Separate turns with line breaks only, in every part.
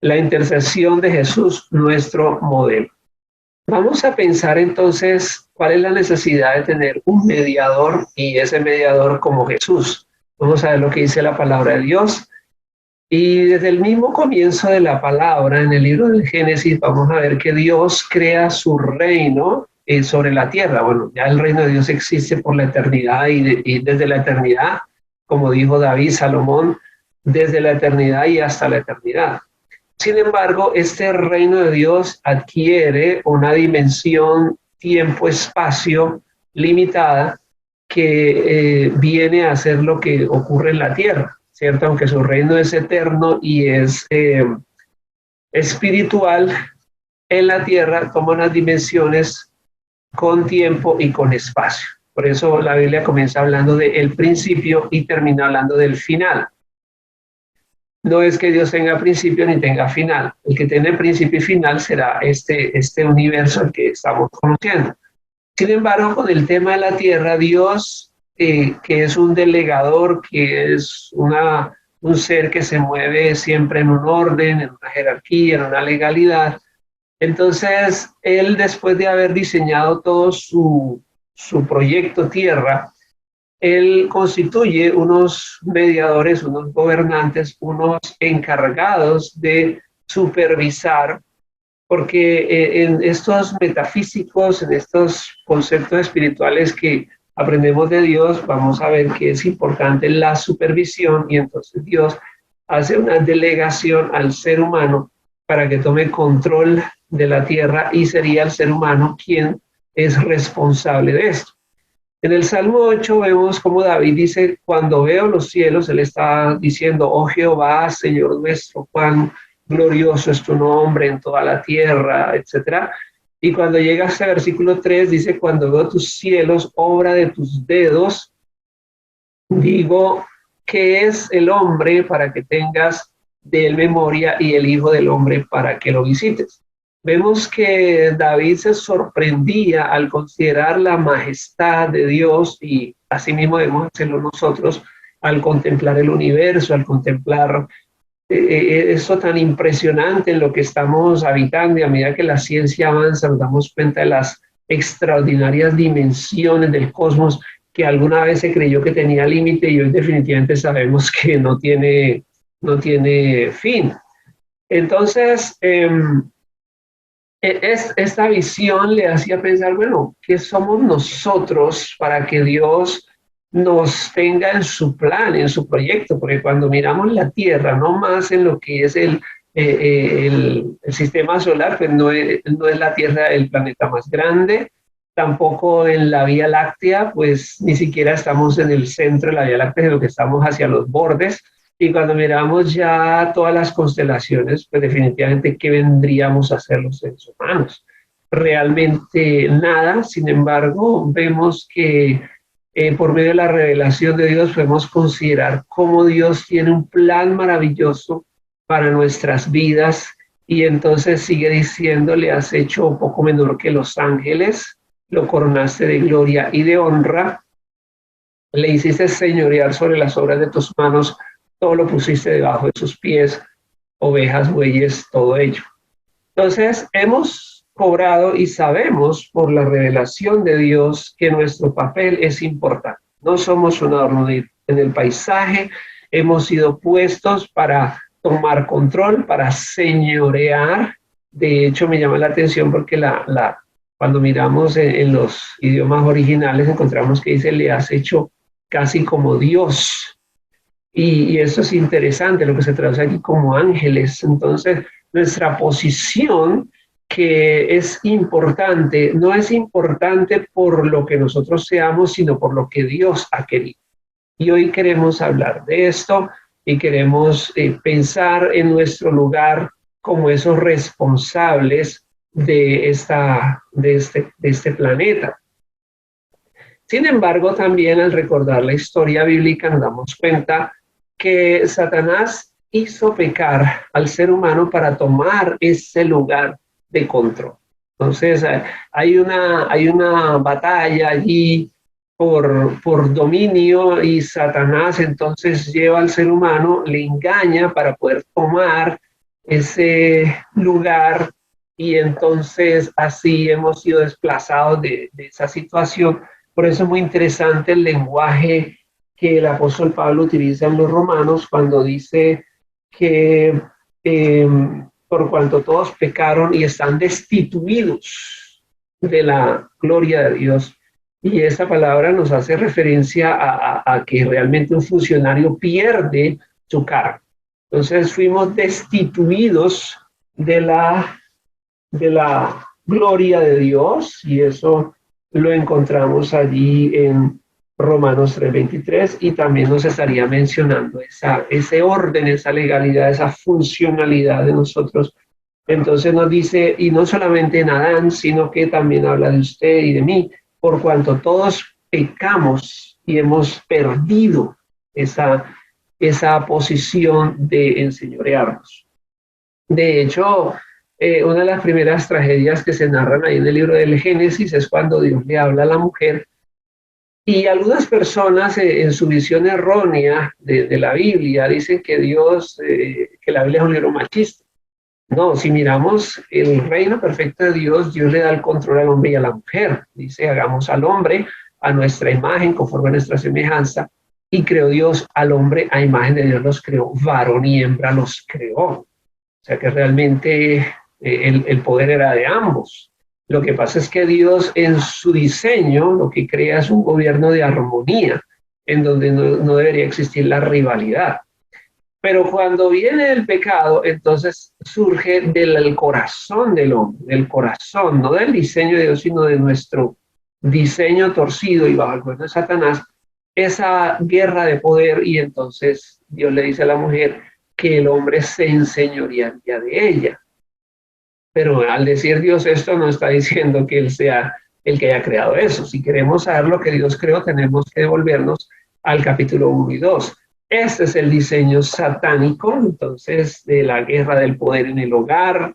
la intercesión de Jesús, nuestro modelo. Vamos a pensar entonces cuál es la necesidad de tener un mediador y ese mediador como Jesús. Vamos a ver lo que dice la palabra de Dios. Y desde el mismo comienzo de la palabra, en el libro del Génesis, vamos a ver que Dios crea su reino sobre la tierra. Bueno, ya el reino de Dios existe por la eternidad y desde la eternidad, como dijo David, Salomón, desde la eternidad y hasta la eternidad. Sin embargo, este reino de Dios adquiere una dimensión tiempo-espacio limitada que viene a ser lo que ocurre en la tierra, ¿cierto? Aunque su reino es eterno y es espiritual, en la tierra toma unas dimensiones con tiempo y con espacio. Por eso la Biblia comienza hablando del principio y termina hablando del final. No es que Dios tenga principio ni tenga final. El que tiene principio y final será este universo al que estamos conociendo. Sin embargo, con el tema de la tierra, Dios, que es un delegador, que es un ser que se mueve siempre en un orden, en una jerarquía, en una legalidad, entonces Él, después de haber diseñado todo su proyecto tierra, Él constituye unos mediadores, unos gobernantes, unos encargados de supervisar, porque en estos metafísicos, en estos conceptos espirituales que aprendemos de Dios, vamos a ver que es importante la supervisión y entonces Dios hace una delegación al ser humano para que tome control de la tierra y sería el ser humano quien es responsable de esto. En el Salmo 8 vemos como David dice, cuando veo los cielos, él está diciendo, oh Jehová, Señor nuestro, cuán glorioso es tu nombre en toda la tierra, etcétera. Y cuando llega a este versículo 3, dice, cuando veo tus cielos, obra de tus dedos, digo, ¿qué es el hombre para que tengas de él memoria y el hijo del hombre para que lo visites? Vemos que David se sorprendía al considerar la majestad de Dios y asimismo debemos hacerlo nosotros al contemplar el universo, al contemplar eso tan impresionante en lo que estamos habitando y a medida que la ciencia avanza nos damos cuenta de las extraordinarias dimensiones del cosmos que alguna vez se creyó que tenía límite y hoy definitivamente sabemos que no tiene fin. Entonces, esta visión le hacía pensar, bueno, ¿qué somos nosotros para que Dios nos tenga en su plan, en su proyecto? Porque cuando miramos la Tierra, no más en lo que es el sistema solar, pues no es la Tierra el planeta más grande, tampoco en la Vía Láctea, pues ni siquiera estamos en el centro de la Vía Láctea, sino que estamos hacia los bordes. Y cuando miramos ya todas las constelaciones, pues definitivamente, ¿qué vendríamos a hacer los seres humanos? Realmente nada. Sin embargo, vemos que por medio de la revelación de Dios podemos considerar cómo Dios tiene un plan maravilloso para nuestras vidas y entonces sigue diciendo, le has hecho un poco menor que los ángeles, lo coronaste de gloria y de honra, le hiciste señorear sobre las obras de tus manos, todo lo pusiste debajo de sus pies, ovejas, bueyes, todo ello. Entonces, hemos cobrado y sabemos por la revelación de Dios que nuestro papel es importante. No somos un adorno en el paisaje, hemos sido puestos para tomar control, para señorear. De hecho, me llama la atención porque cuando miramos en los idiomas originales encontramos que dice, le has hecho casi como Dios. Y eso es interesante, lo que se traduce aquí como ángeles. Entonces, nuestra posición, que es importante, no es importante por lo que nosotros seamos, sino por lo que Dios ha querido. Y hoy queremos hablar de esto y queremos pensar en nuestro lugar como esos responsables de este planeta. Sin embargo, también al recordar la historia bíblica nos damos cuenta que Satanás hizo pecar al ser humano para tomar ese lugar de control. Entonces, hay una batalla allí por dominio y Satanás entonces lleva al ser humano, le engaña para poder tomar ese lugar, y entonces así hemos sido desplazados de esa situación. Por eso es muy interesante el lenguaje que el apóstol Pablo utiliza en los Romanos cuando dice que eh, por cuanto todos pecaron y están destituidos de la gloria de Dios. Y esa palabra nos hace referencia a que realmente un funcionario pierde su cargo. Entonces fuimos destituidos de la gloria de Dios, y eso lo encontramos allí en Romanos 3:23, y también nos estaría mencionando ese orden, esa legalidad, esa funcionalidad de nosotros. Entonces nos dice, y no solamente en Adán, sino que también habla de usted y de mí, por cuanto todos pecamos y hemos perdido esa posición de enseñorearnos. De hecho, una de las primeras tragedias que se narran ahí en el libro del Génesis es cuando Dios le habla a la mujer, y algunas personas en su visión errónea de la Biblia dicen que que la Biblia es un libro machista. No, si miramos el reino perfecto de Dios, Dios le da el control al hombre y a la mujer. Dice, hagamos al hombre a nuestra imagen, conforme a nuestra semejanza, y creó Dios al hombre a imagen de Dios los creó, varón y hembra los creó. O sea que realmente el poder era de ambos. Lo que pasa es que Dios en su diseño lo que crea es un gobierno de armonía, en donde no debería existir la rivalidad. Pero cuando viene el pecado, entonces surge del corazón del hombre, del corazón, no del diseño de Dios, sino de nuestro diseño torcido y bajo el gobierno de Satanás, esa guerra de poder, y entonces Dios le dice a la mujer que el hombre se enseñorearía de ella. Pero al decir Dios esto, no está diciendo que Él sea el que haya creado eso. Si queremos saber lo que Dios creó, tenemos que devolvernos al capítulo 1 y 2. Este es el diseño satánico, entonces, de la guerra del poder en el hogar,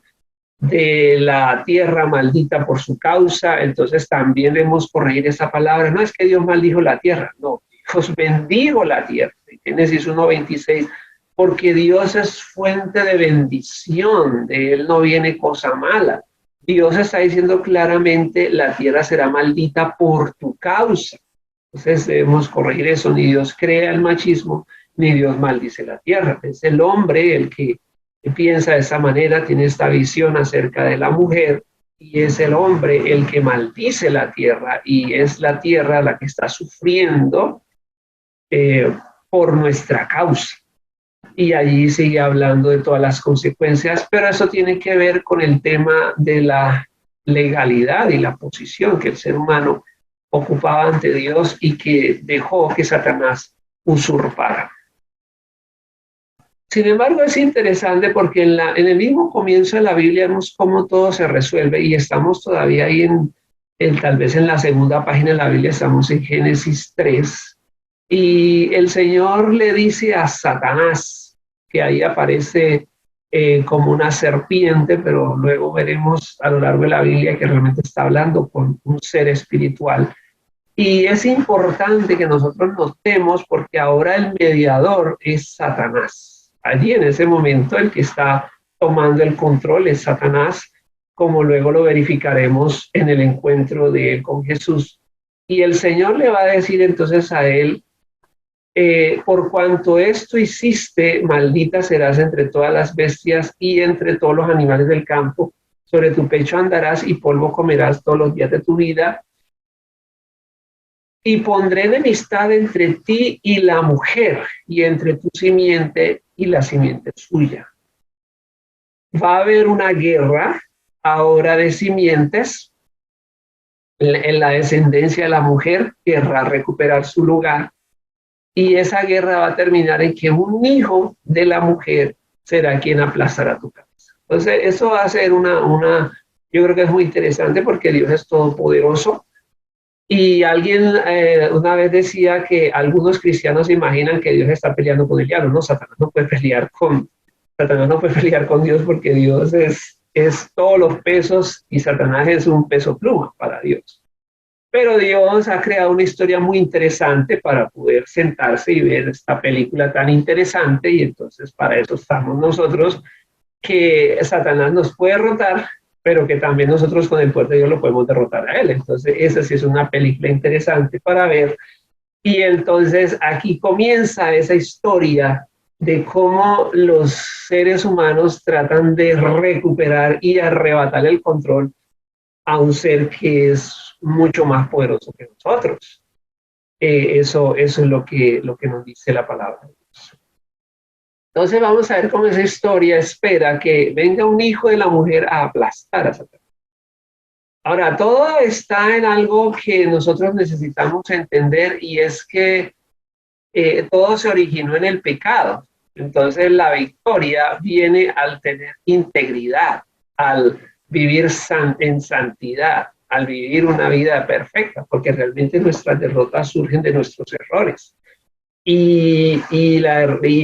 de la tierra maldita por su causa. Entonces también debemos corregir esa palabra. No es que Dios maldijo la tierra, no, Dios bendijo la tierra. Génesis 1:26, porque Dios es fuente de bendición, de Él no viene cosa mala. Dios está diciendo claramente, la tierra será maldita por tu causa. Entonces debemos corregir eso. Ni Dios crea el machismo, ni Dios maldice la tierra. Es el hombre el que piensa de esa manera, tiene esta visión acerca de la mujer, y es el hombre el que maldice la tierra, y es la tierra la que está sufriendo por nuestra causa. Y allí sigue hablando de todas las consecuencias, pero eso tiene que ver con el tema de la legalidad y la posición que el ser humano ocupaba ante Dios y que dejó que Satanás usurpara. Sin embargo, es interesante porque en el mismo comienzo de la Biblia vemos cómo todo se resuelve, y estamos todavía ahí tal vez en la segunda página de la Biblia, estamos en Génesis 3, y el Señor le dice a Satanás, que ahí aparece como una serpiente, pero luego veremos a lo largo de la Biblia que realmente está hablando con un ser espiritual. Y es importante que nosotros notemos, porque ahora el mediador es Satanás. Allí en ese momento el que está tomando el control es Satanás, como luego lo verificaremos en el encuentro de él con Jesús. Y el Señor le va a decir entonces a él, por cuanto esto hiciste, maldita serás entre todas las bestias y entre todos los animales del campo. Sobre tu pecho andarás y polvo comerás todos los días de tu vida. Y pondré enemistad entre ti y la mujer, y entre tu simiente y la simiente suya. Va a haber una guerra ahora de simientes. En la descendencia de la mujer querrá recuperar su lugar, y esa guerra va a terminar en que un hijo de la mujer será quien aplastará tu cabeza. Entonces, eso va a ser yo creo que es muy interesante, porque Dios es todopoderoso. Y alguien una vez decía que algunos cristianos imaginan que Dios está peleando con el diablo. No, Satanás no puede pelear con Dios, porque Dios es todos los pesos, y Satanás es un peso pluma para Dios. Pero Dios ha creado una historia muy interesante para poder sentarse y ver esta película tan interesante, y entonces para eso estamos nosotros, que Satanás nos puede derrotar, pero que también nosotros con el poder de Dios lo podemos derrotar a él. Entonces, esa sí es una película interesante para ver. Y entonces aquí comienza esa historia de cómo los seres humanos tratan de recuperar y arrebatar el control a un ser que es mucho más poderoso que nosotros. Eso es lo que nos dice la palabra. Entonces vamos a ver cómo esa historia espera que venga un hijo de la mujer a aplastar a Satanás. Ahora, todo está en algo que nosotros necesitamos entender y es que todo se originó en el pecado. Entonces la victoria viene al tener integridad, al vivir en santidad, al vivir una vida perfecta, porque realmente nuestras derrotas surgen de nuestros errores. Y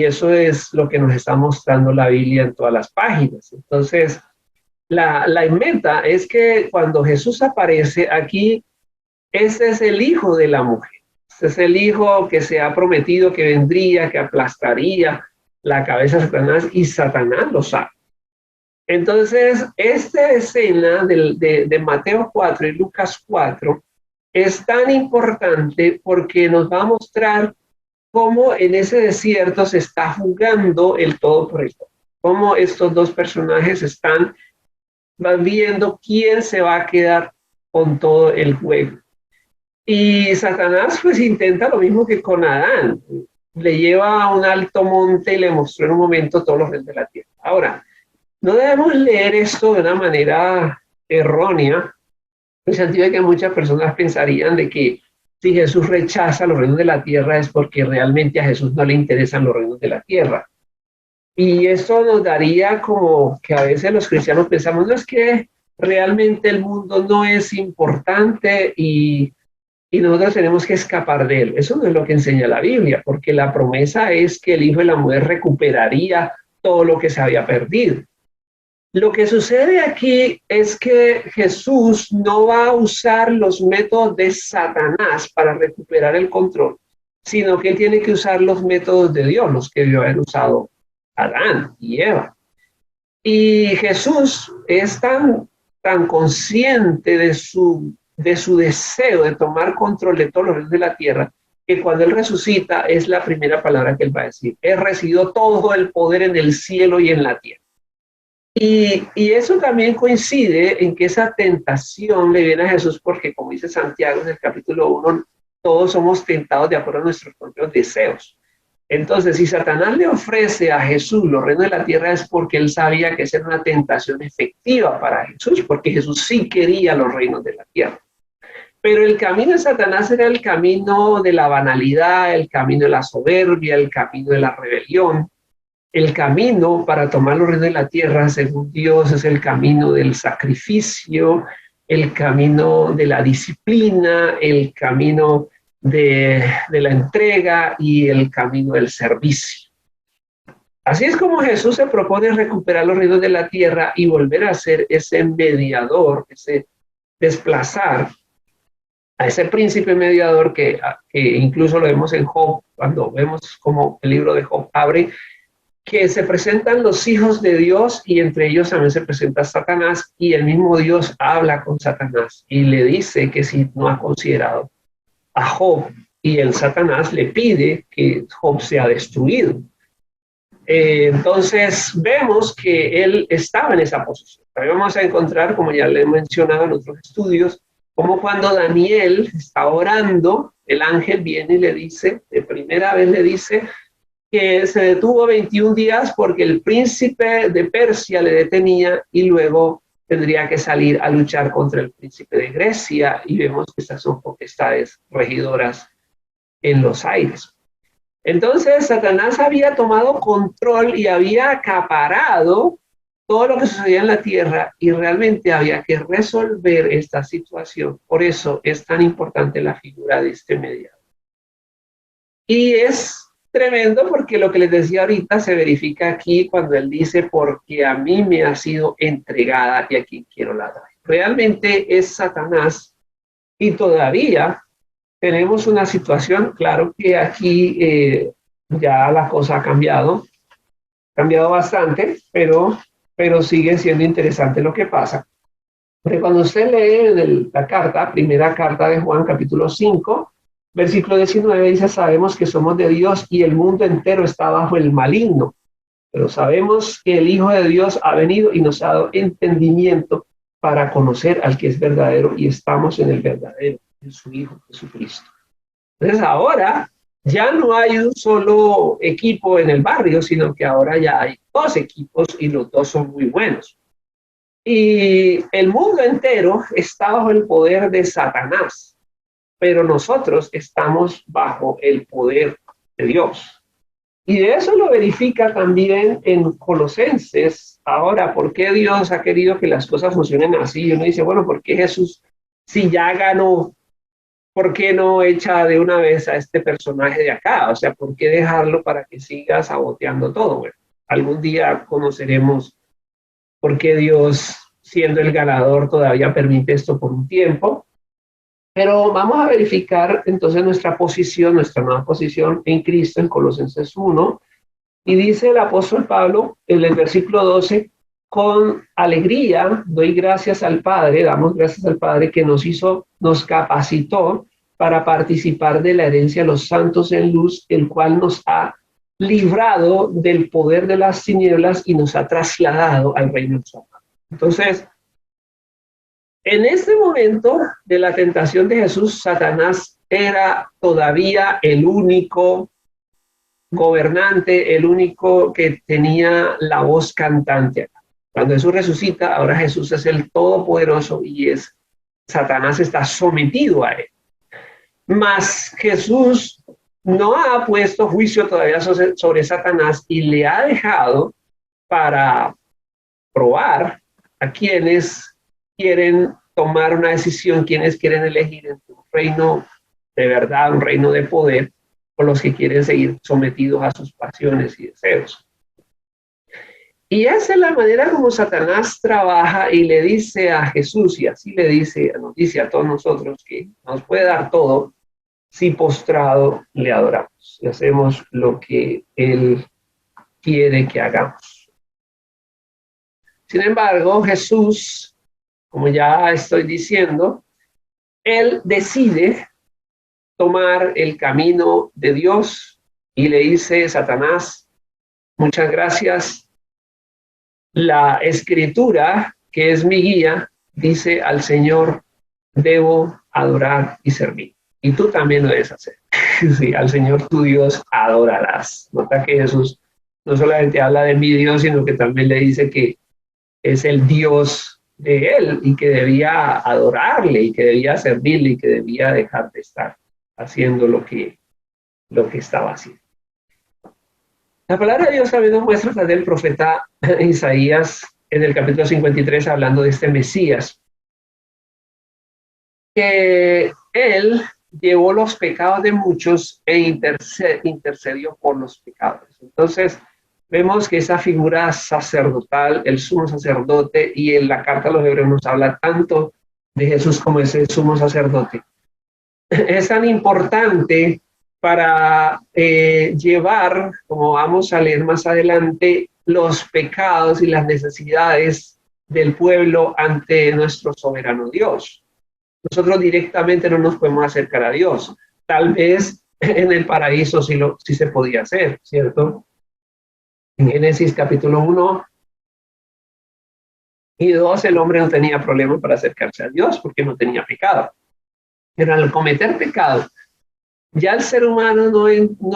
eso es lo que nos está mostrando la Biblia en todas las páginas. Entonces, la meta es que cuando Jesús aparece aquí, este es el hijo de la mujer. Este es el hijo que se ha prometido que vendría, que aplastaría la cabeza de Satanás, y Satanás lo sabe. Entonces, esta escena de Mateo 4 y Lucas 4 es tan importante porque nos va a mostrar cómo en ese desierto se está jugando el todo por el todo. Cómo estos dos personajes van viendo quién se va a quedar con todo el juego. Y Satanás pues intenta lo mismo que con Adán. Le lleva a un alto monte y le mostró en un momento todos los reinos de la tierra. Ahora, no debemos leer esto de una manera errónea, en el sentido de que muchas personas pensarían de que si Jesús rechaza los reinos de la tierra es porque realmente a Jesús no le interesan los reinos de la tierra. Y eso nos daría como que a veces los cristianos pensamos, no es que realmente el mundo no es importante y nosotros tenemos que escapar de él. Eso no es lo que enseña la Biblia, porque la promesa es que el hijo de la mujer recuperaría todo lo que se había perdido. Lo que sucede aquí es que Jesús no va a usar los métodos de Satanás para recuperar el control, sino que él tiene que usar los métodos de Dios, los que debió haber usado Adán y Eva. Y Jesús es tan consciente de su deseo de tomar control de todos los reinos de la tierra, que cuando él resucita es la primera palabra que él va a decir: he recibido todo el poder en el cielo y en la tierra. Y eso también coincide en que esa tentación le viene a Jesús porque, como dice Santiago en el capítulo 1, todos somos tentados de acuerdo a nuestros propios deseos. Entonces, si Satanás le ofrece a Jesús los reinos de la tierra es porque él sabía que esa era una tentación efectiva para Jesús, porque Jesús sí quería los reinos de la tierra. Pero el camino de Satanás era el camino de la banalidad, el camino de la soberbia, el camino de la rebelión. El camino para tomar los reinos de la tierra, según Dios, es el camino del sacrificio, el camino de la disciplina, el camino de la entrega y el camino del servicio. Así es como Jesús se propone recuperar los reinos de la tierra y volver a ser ese mediador, ese desplazar a ese príncipe mediador que incluso lo vemos en Job, cuando vemos cómo el libro de Job abre, que se presentan los hijos de Dios y entre ellos también se presenta Satanás, y el mismo Dios habla con Satanás y le dice que si no ha considerado a Job, y el Satanás le pide que Job sea destruido. Entonces vemos que él estaba en esa posición. Ahí vamos a encontrar, como ya le he mencionado en otros estudios, como cuando Daniel está orando, el ángel viene y le dice, de primera vez le dice, que se detuvo 21 días porque el príncipe de Persia le detenía y luego tendría que salir a luchar contra el príncipe de Grecia, y vemos que estas son potestades regidoras en los aires. Entonces Satanás había tomado control y había acaparado todo lo que sucedía en la tierra y realmente había que resolver esta situación. Por eso es tan importante la figura de este mediador. Y es tremendo porque lo que les decía ahorita se verifica aquí cuando él dice, porque a mí me ha sido entregada y a quien quiero la doy. Realmente es Satanás, y todavía tenemos una situación, claro que aquí ya la cosa ha cambiado bastante, pero pero sigue siendo interesante lo que pasa. Porque cuando usted lee la carta, primera carta de Juan, capítulo 5, versículo 19, dice, sabemos que somos de Dios y el mundo entero está bajo el maligno, pero sabemos que el Hijo de Dios ha venido y nos ha dado entendimiento para conocer al que es verdadero y estamos en el verdadero, en su Hijo Jesucristo. Entonces ahora ya no hay un solo equipo en el barrio, sino que ahora ya hay dos equipos y los dos son muy buenos. Y el mundo entero está bajo el poder de Satanás, pero nosotros estamos bajo el poder de Dios. Y de eso lo verifica también en Colosenses. Ahora, ¿por qué Dios ha querido que las cosas funcionen así? Y uno dice, bueno, ¿por qué Jesús, si ya ganó, por qué no echa de una vez a este personaje de acá? O sea, ¿por qué dejarlo para que siga saboteando todo? Bueno, algún día conoceremos por qué Dios, siendo el ganador, todavía permite esto por un tiempo. Pero vamos a verificar entonces nuestra posición, nuestra nueva posición en Cristo en Colosenses 1. Y dice el apóstol Pablo en el versículo 12, con alegría doy gracias al Padre, damos gracias al Padre que nos capacitó para participar de la herencia de los santos en luz, el cual nos ha librado del poder de las tinieblas y nos ha trasladado al reino de su amor. Entonces, en este momento de la tentación de Jesús, Satanás era todavía el único gobernante, el único que tenía la voz cantante. Cuando Jesús resucita, ahora Jesús es el todopoderoso y Satanás está sometido a él. Mas Jesús no ha puesto juicio todavía sobre Satanás y le ha dejado para probar a quienes quieren tomar una decisión, quienes quieren elegir entre un reino de verdad, un reino de poder, o los que quieren seguir sometidos a sus pasiones y deseos. Y esa es la manera como Satanás trabaja y le dice a Jesús, y así nos dice a todos nosotros, que nos puede dar todo si postrado le adoramos y hacemos lo que Él quiere que hagamos. Sin embargo, Jesús, como ya estoy diciendo, Él decide tomar el camino de Dios y le dice, Satanás, muchas gracias. La escritura, que es mi guía, dice al Señor, debo adorar y servir. Y tú también lo debes hacer. Sí, al Señor tu Dios adorarás. Nota que Jesús no solamente habla de mi Dios, sino que también le dice que es el Dios de él y que debía adorarle y que debía servirle y que debía dejar de estar haciendo lo que estaba haciendo. La palabra de Dios también nos muestra desde el profeta Isaías en el capítulo 53, hablando de este Mesías, que él llevó los pecados de muchos e intercedió por los pecados. Entonces, vemos que esa figura sacerdotal, el sumo sacerdote, y en la carta a los hebreos nos habla tanto de Jesús como ese sumo sacerdote, es tan importante para llevar, como vamos a leer más adelante, los pecados y las necesidades del pueblo ante nuestro soberano Dios. Nosotros directamente no nos podemos acercar a Dios. Tal vez en el paraíso sí se podía hacer, ¿cierto? En Génesis capítulo 1 y 2, el hombre no tenía problema para acercarse a Dios porque no tenía pecado. Pero al cometer pecado, ya el ser humano no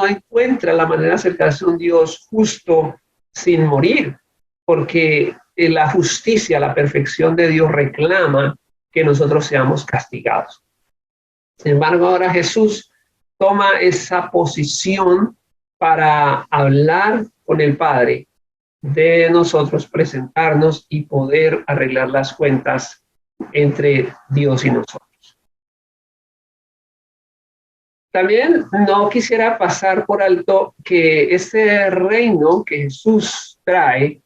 encuentra la manera de acercarse a un Dios justo sin morir, porque la justicia, la perfección de Dios reclama que nosotros seamos castigados. Sin embargo, ahora Jesús toma esa posición para hablar con el Padre de nosotros, presentarnos y poder arreglar las cuentas entre Dios y nosotros. También no quisiera pasar por alto que este reino que Jesús trae,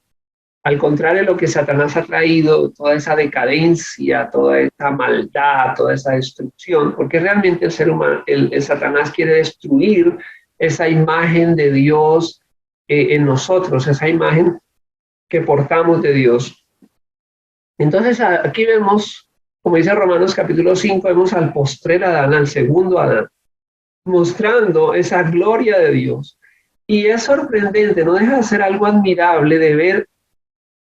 al contrario de lo que Satanás ha traído, toda esa decadencia, toda esa maldad, toda esa destrucción, porque realmente el ser humano, el Satanás quiere destruir esa imagen de Dios en nosotros, esa imagen que portamos de Dios. Entonces aquí vemos, como dice Romanos capítulo 5, vemos al postrer Adán, al segundo Adán, mostrando esa gloria de Dios. Y es sorprendente, no deja de ser algo admirable de ver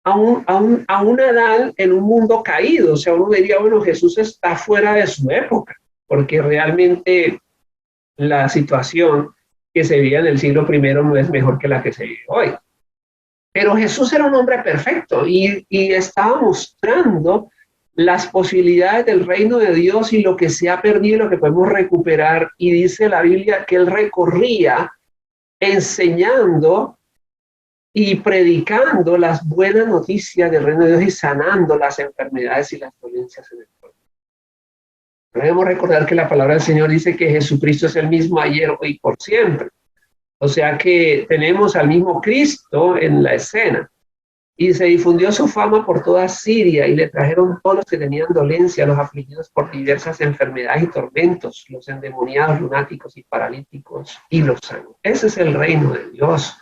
a un Adán en un mundo caído. O sea, uno diría, bueno, Jesús está fuera de su época, porque realmente la situación que se vivía en el siglo primero no es mejor que la que se vive hoy. Pero Jesús era un hombre perfecto y estaba mostrando las posibilidades del reino de Dios y lo que se ha perdido y lo que podemos recuperar. Y dice la Biblia que él recorría enseñando y predicando las buenas noticias del reino de Dios y sanando las enfermedades y las dolencias en el pueblo. Debemos recordar que la palabra del Señor dice que Jesucristo es el mismo ayer, hoy y por siempre. O sea que tenemos al mismo Cristo en la escena. Y se difundió su fama por toda Siria y le trajeron todos los que tenían dolencia, los afligidos por diversas enfermedades y tormentos, los endemoniados, lunáticos y paralíticos, y los sanó. Ese es el reino de Dios.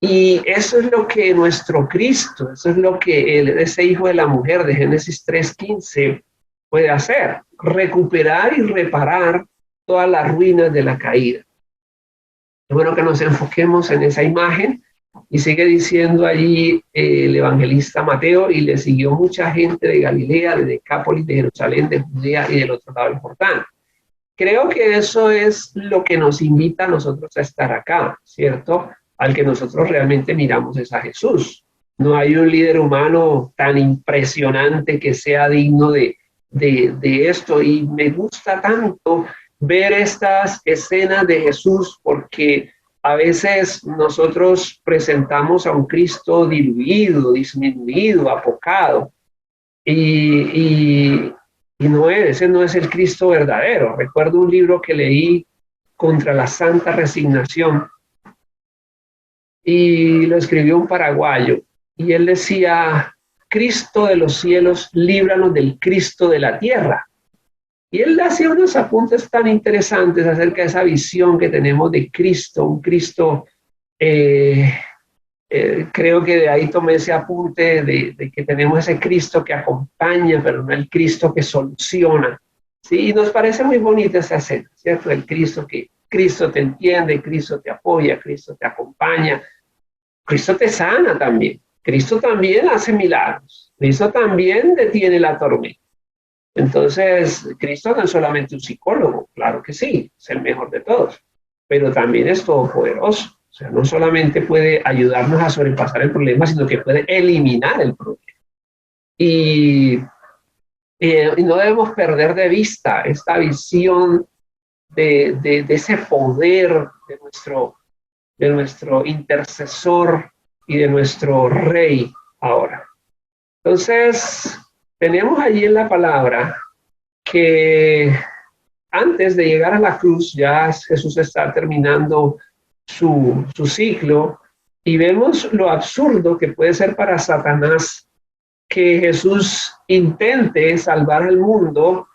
Y eso es lo que nuestro Cristo, eso es lo que ese hijo de la mujer de Génesis 3:15 puede hacer, recuperar y reparar todas las ruinas de la caída. Es bueno que nos enfoquemos en esa imagen. Y sigue diciendo allí el evangelista Mateo, y le siguió mucha gente de Galilea, de Decápolis, de Jerusalén, de Judea y del otro lado del Jordán. Creo que eso es lo que nos invita a nosotros a estar acá, ¿cierto? Al que nosotros realmente miramos es a Jesús. No hay un líder humano tan impresionante que sea digno de esto. Y me gusta tanto ver estas escenas de Jesús porque a veces nosotros presentamos a un Cristo diluido, disminuido, apocado, y no es, ese no es el Cristo verdadero. Recuerdo un libro que leí contra la Santa Resignación, y lo escribió un paraguayo, y él decía, Cristo de los cielos, líbranos del Cristo de la tierra. Y él hacía unos apuntes tan interesantes acerca de esa visión que tenemos de Cristo, un Cristo, creo que de ahí tomé ese apunte de que tenemos ese Cristo que acompaña, pero no el Cristo que soluciona. Sí, y nos parece muy bonita esa escena, ¿cierto? El Cristo que Cristo te entiende, Cristo te apoya, Cristo te acompaña, Cristo te sana también, Cristo también hace milagros, Cristo también detiene la tormenta. Entonces, Cristo no es solamente un psicólogo, claro que sí, es el mejor de todos, pero también es todopoderoso. O sea, no solamente puede ayudarnos a sobrepasar el problema, sino que puede eliminar el problema. Y no debemos perder de vista esta visión de ese poder de nuestro intercesor y de nuestro rey ahora. Entonces, tenemos allí en la palabra que antes de llegar a la cruz, ya Jesús está terminando su ciclo, y vemos lo absurdo que puede ser para Satanás que Jesús intente salvar al mundo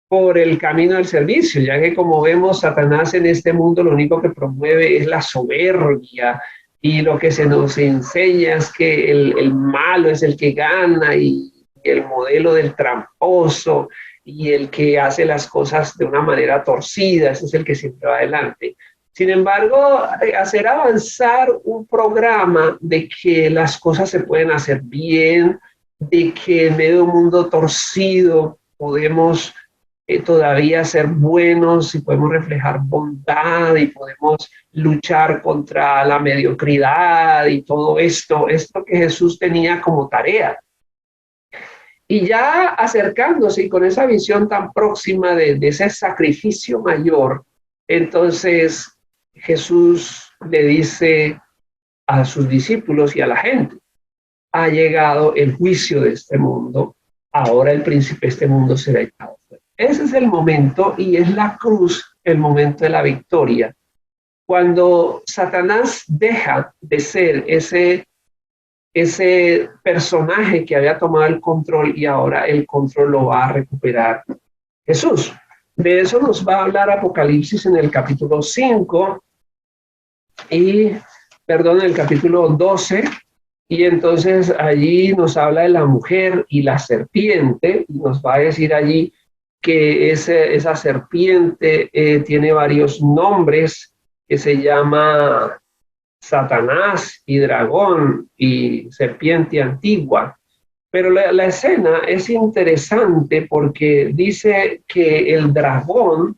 por el camino del servicio, ya que como vemos, Satanás en este mundo lo único que promueve es la soberbia, y lo que se nos enseña es que el malo es el que gana, y el modelo del tramposo y el que hace las cosas de una manera torcida, ese es el que siempre va adelante. Sin embargo, hacer avanzar un programa de que las cosas se pueden hacer bien, de que en medio de un mundo torcido podemos todavía ser buenos y podemos reflejar bondad y podemos luchar contra la mediocridad y todo esto que Jesús tenía como tarea. Y ya acercándose y con esa visión tan próxima de ese sacrificio mayor, entonces Jesús le dice a sus discípulos y a la gente, ha llegado el juicio de este mundo, ahora el príncipe de este mundo será echado fuera. Ese es el momento, y es la cruz el momento de la victoria. Cuando Satanás deja de ser ese personaje que había tomado el control, y ahora el control lo va a recuperar Jesús. De eso nos va a hablar Apocalipsis en el capítulo 5 en el capítulo 12, Y entonces allí nos habla de la mujer y la serpiente, y nos va a decir allí que esa serpiente tiene varios nombres, que se llama Satanás y dragón y serpiente antigua. Pero la escena es interesante porque dice que el dragón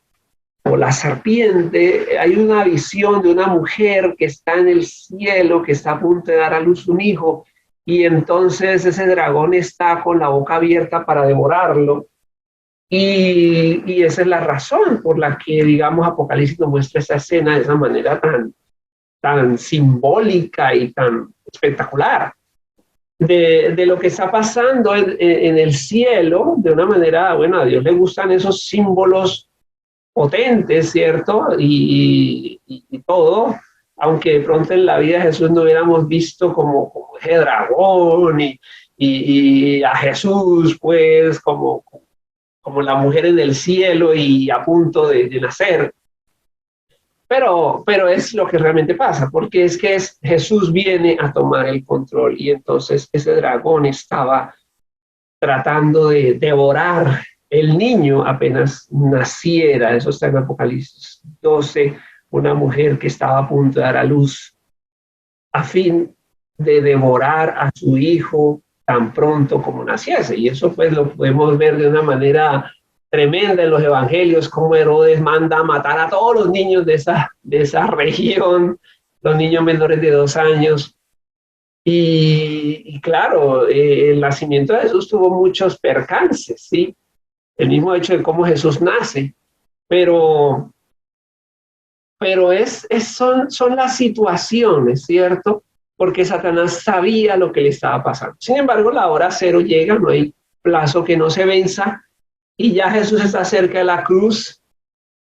o la serpiente, hay una visión de una mujer que está en el cielo, que está a punto de dar a luz un hijo, y entonces ese dragón está con la boca abierta para devorarlo. Y esa es la razón por la que, digamos, Apocalipsis nos muestra esa escena de esa manera tan simbólica y tan espectacular. De lo que está pasando en el cielo, de una manera, bueno, a Dios le gustan esos símbolos potentes, ¿cierto? Y todo, aunque de pronto en la vida de Jesús no hubiéramos visto como ese dragón y a Jesús, pues, como la mujer en el cielo y a punto de nacer. Pero es lo que realmente pasa, porque Jesús viene a tomar el control y entonces ese dragón estaba tratando de devorar el niño apenas naciera. Eso está en Apocalipsis 12, una mujer que estaba a punto de dar a luz a fin de devorar a su hijo tan pronto como naciese. Y eso pues lo podemos ver de una manera tremenda en los evangelios, como Herodes manda a matar a todos los niños de esa región, los niños menores de 2 años. Y claro, el nacimiento de Jesús tuvo muchos percances, ¿sí? El mismo hecho de cómo Jesús nace, pero, son las situaciones, ¿cierto? Porque Satanás sabía lo que le estaba pasando. Sin embargo, la hora cero llega, no hay plazo que no se venza, y ya Jesús está cerca de la cruz,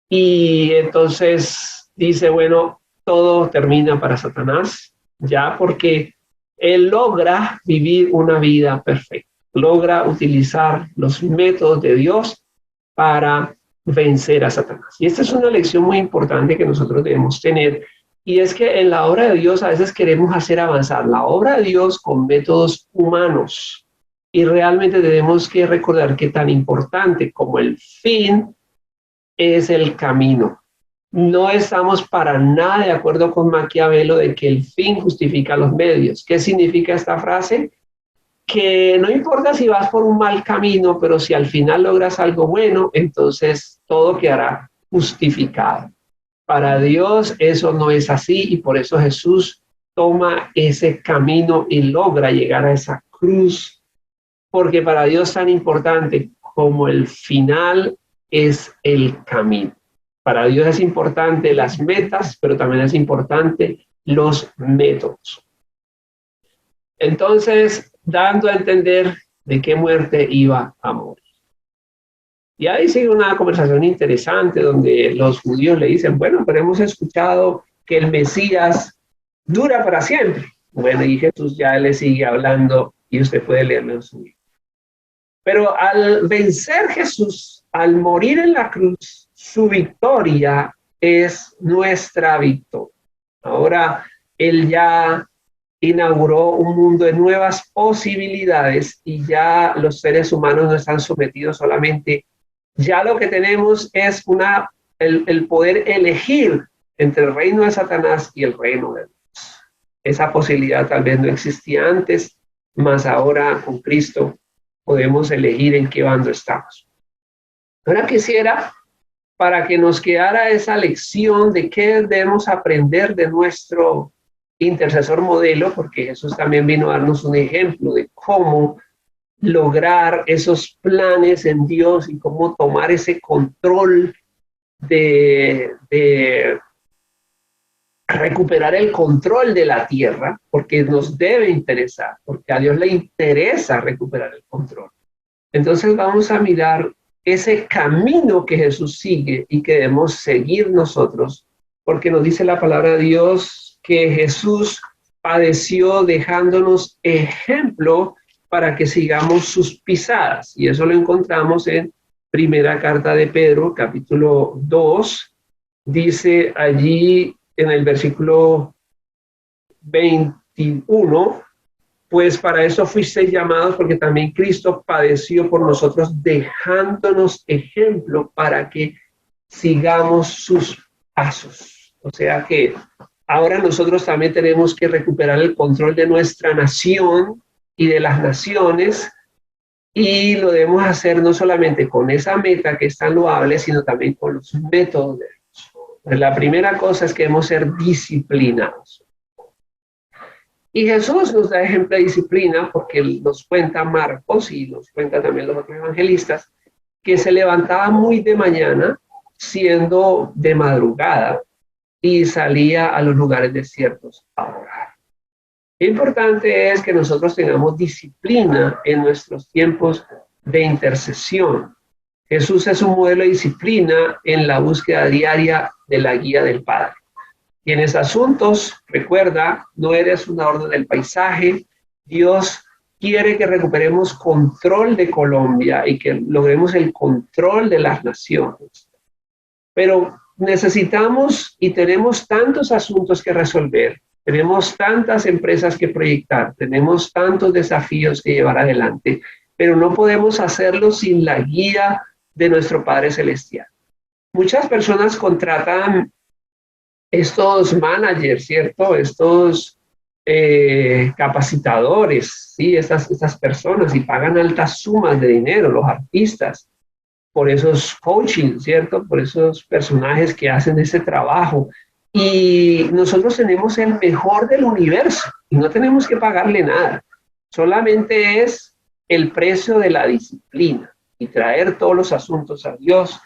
y entonces dice, bueno, todo termina para Satanás, ya porque él logra vivir una vida perfecta, logra utilizar los métodos de Dios para vencer a Satanás. Y esta es una lección muy importante que nosotros debemos tener, y es que en la obra de Dios a veces queremos hacer avanzar la obra de Dios con métodos humanos, y realmente tenemos que recordar que tan importante como el fin es el camino. No estamos para nada de acuerdo con Maquiavelo de que el fin justifica los medios. ¿Qué significa esta frase? Que no importa si vas por un mal camino, pero si al final logras algo bueno, entonces todo quedará justificado. Para Dios eso no es así, y por eso Jesús toma ese camino y logra llegar a esa cruz, porque para Dios tan importante como el final es el camino. Para Dios es importante las metas, pero también es importante los métodos. Entonces, dando a entender de qué muerte iba a morir. Y ahí sigue una conversación interesante donde los judíos le dicen, bueno, pero hemos escuchado que el Mesías dura para siempre. Bueno, y Jesús ya le sigue hablando y usted puede leerlo en su libro. Pero al vencer Jesús, al morir en la cruz, su victoria es nuestra victoria. Ahora Él ya inauguró un mundo de nuevas posibilidades, y ya los seres humanos no están sometidos solamente. Ya lo que tenemos es el poder elegir entre el reino de Satanás y el reino de Dios. Esa posibilidad tal vez no existía antes, mas ahora con Cristo podemos elegir en qué bando estamos. Ahora quisiera, para que nos quedara esa lección de qué debemos aprender de nuestro intercesor modelo, porque Jesús también vino a darnos un ejemplo de cómo lograr esos planes en Dios y cómo tomar ese control de recuperar el control de la tierra, porque nos debe interesar, porque a Dios le interesa recuperar el control. Entonces vamos a mirar ese camino que Jesús sigue y que debemos seguir nosotros, porque nos dice la palabra de Dios que Jesús padeció dejándonos ejemplo para que sigamos sus pisadas. Y eso lo encontramos en primera carta de Pedro, capítulo 2, dice allí en el versículo 21, pues para eso fuisteis llamados, porque también Cristo padeció por nosotros, dejándonos ejemplo para que sigamos sus pasos. O sea que ahora nosotros también tenemos que recuperar el control de nuestra nación y de las naciones, y lo debemos hacer no solamente con esa meta que es tan loable, sino también con los métodos de Dios. Pues la primera cosa es que debemos ser disciplinados. Y Jesús nos da ejemplo de disciplina porque nos cuenta Marcos y nos cuenta también los otros evangelistas que se levantaba muy de mañana, siendo de madrugada, y salía a los lugares desiertos a orar. Lo importante es que nosotros tengamos disciplina en nuestros tiempos de intercesión. Jesús es un modelo de disciplina en la búsqueda diaria de la guía del Padre. Tienes asuntos, recuerda, no eres una orden del paisaje. Dios quiere que recuperemos control de Colombia y que logremos el control de las naciones. Pero necesitamos y tenemos tantos asuntos que resolver, tenemos tantas empresas que proyectar, tenemos tantos desafíos que llevar adelante, pero no podemos hacerlo sin la guía de nuestro Padre Celestial. Muchas personas contratan estos managers, ¿cierto? Estos capacitadores, ¿sí? Estas personas, y pagan altas sumas de dinero, los artistas, por esos coaching, ¿cierto? Por esos personajes que hacen ese trabajo. Y nosotros tenemos el mejor del universo y no tenemos que pagarle nada. Solamente es el precio de la disciplina y traer todos los asuntos a Dios.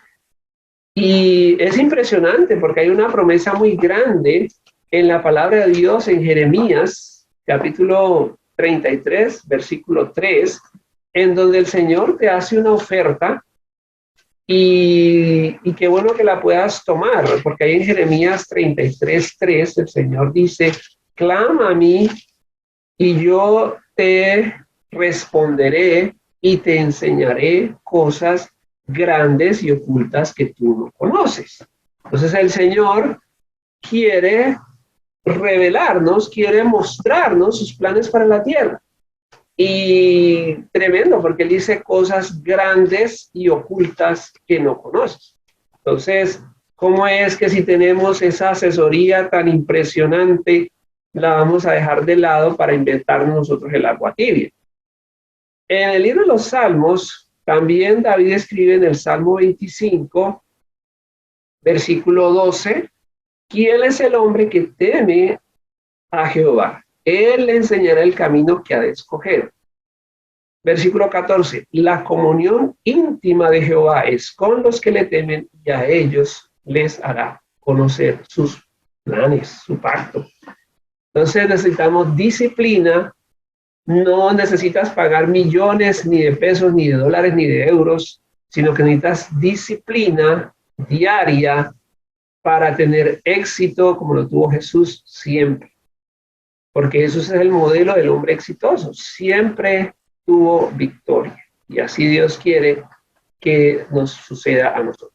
Y es impresionante porque hay una promesa muy grande en la palabra de Dios en Jeremías, capítulo 33, versículo 3, en donde el Señor te hace una oferta y qué bueno que la puedas tomar, porque ahí en Jeremías 33, 3, el Señor dice, clama a mí y yo te responderé y te enseñaré cosas grandes y ocultas que tú no conoces. Entonces el Señor quiere revelarnos, quiere mostrarnos sus planes para la tierra. Y tremendo, porque él dice cosas grandes y ocultas que no conoces. Entonces, ¿cómo es que si tenemos esa asesoría tan impresionante, la vamos a dejar de lado para inventarnos nosotros el agua tibia? En el libro de los Salmos, también David escribe en el Salmo 25, versículo 12, ¿quién es el hombre que teme a Jehová? Él le enseñará el camino que ha de escoger. Versículo 14, la comunión íntima de Jehová es con los que le temen y a ellos les hará conocer sus planes, su pacto. Entonces necesitamos disciplina. No necesitas pagar millones ni de pesos, ni de dólares, ni de euros, sino que necesitas disciplina diaria para tener éxito como lo tuvo Jesús siempre. Porque Jesús es el modelo del hombre exitoso. Siempre tuvo victoria. Y así Dios quiere que nos suceda a nosotros.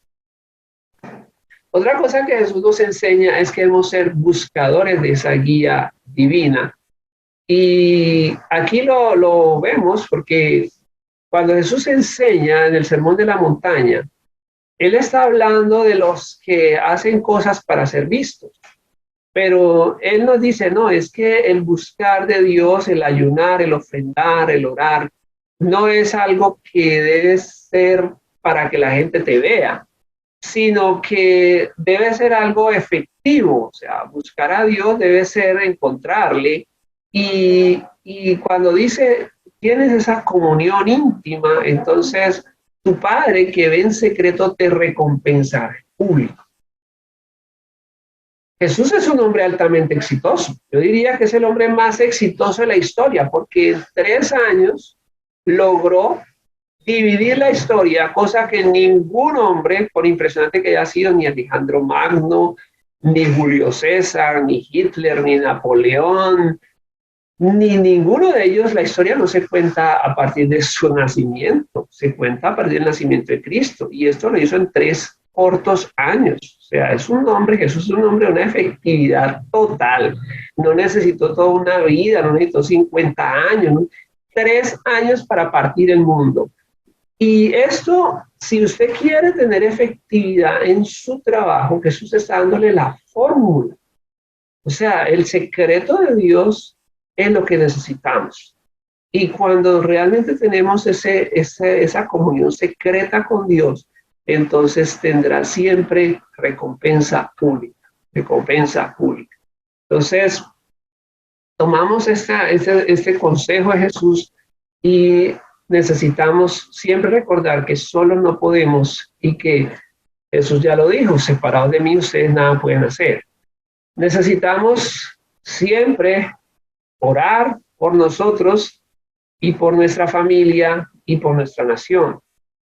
Otra cosa que Jesús nos enseña es que debemos ser buscadores de esa guía divina. Y aquí lo vemos porque cuando Jesús enseña en el Sermón de la Montaña, Él está hablando de los que hacen cosas para ser vistos. Pero Él nos dice, no, es que el buscar de Dios, el ayunar, el ofrendar, el orar, no es algo que debe ser para que la gente te vea, sino que debe ser algo efectivo. O sea, buscar a Dios debe ser encontrarle. Y cuando dice, tienes esa comunión íntima, entonces tu Padre que ve en secreto te recompensará en público. Jesús es un hombre altamente exitoso. Yo diría que es el hombre más exitoso de la historia, porque en 3 años logró dividir la historia, cosa que ningún hombre, por impresionante que haya sido, ni Alejandro Magno, ni Julio César, ni Hitler, ni Napoleón, ni ninguno de ellos, la historia no se cuenta a partir de su nacimiento, se cuenta a partir del nacimiento de Cristo. Y esto lo hizo en 3 cortos años. O sea, Jesús es un hombre de una efectividad total. No necesitó toda una vida, no necesitó 50 años, ¿no? 3 años para partir el mundo. Y esto, si usted quiere tener efectividad en su trabajo, Jesús está dándole la fórmula. O sea, el secreto de Dios es lo que necesitamos. Y cuando realmente tenemos esa comunión secreta con Dios, entonces tendrá siempre recompensa pública, recompensa pública. Entonces, tomamos este consejo de Jesús y necesitamos siempre recordar que solo no podemos y que Jesús ya lo dijo, separados de mí ustedes nada pueden hacer. Necesitamos siempre orar por nosotros y por nuestra familia y por nuestra nación,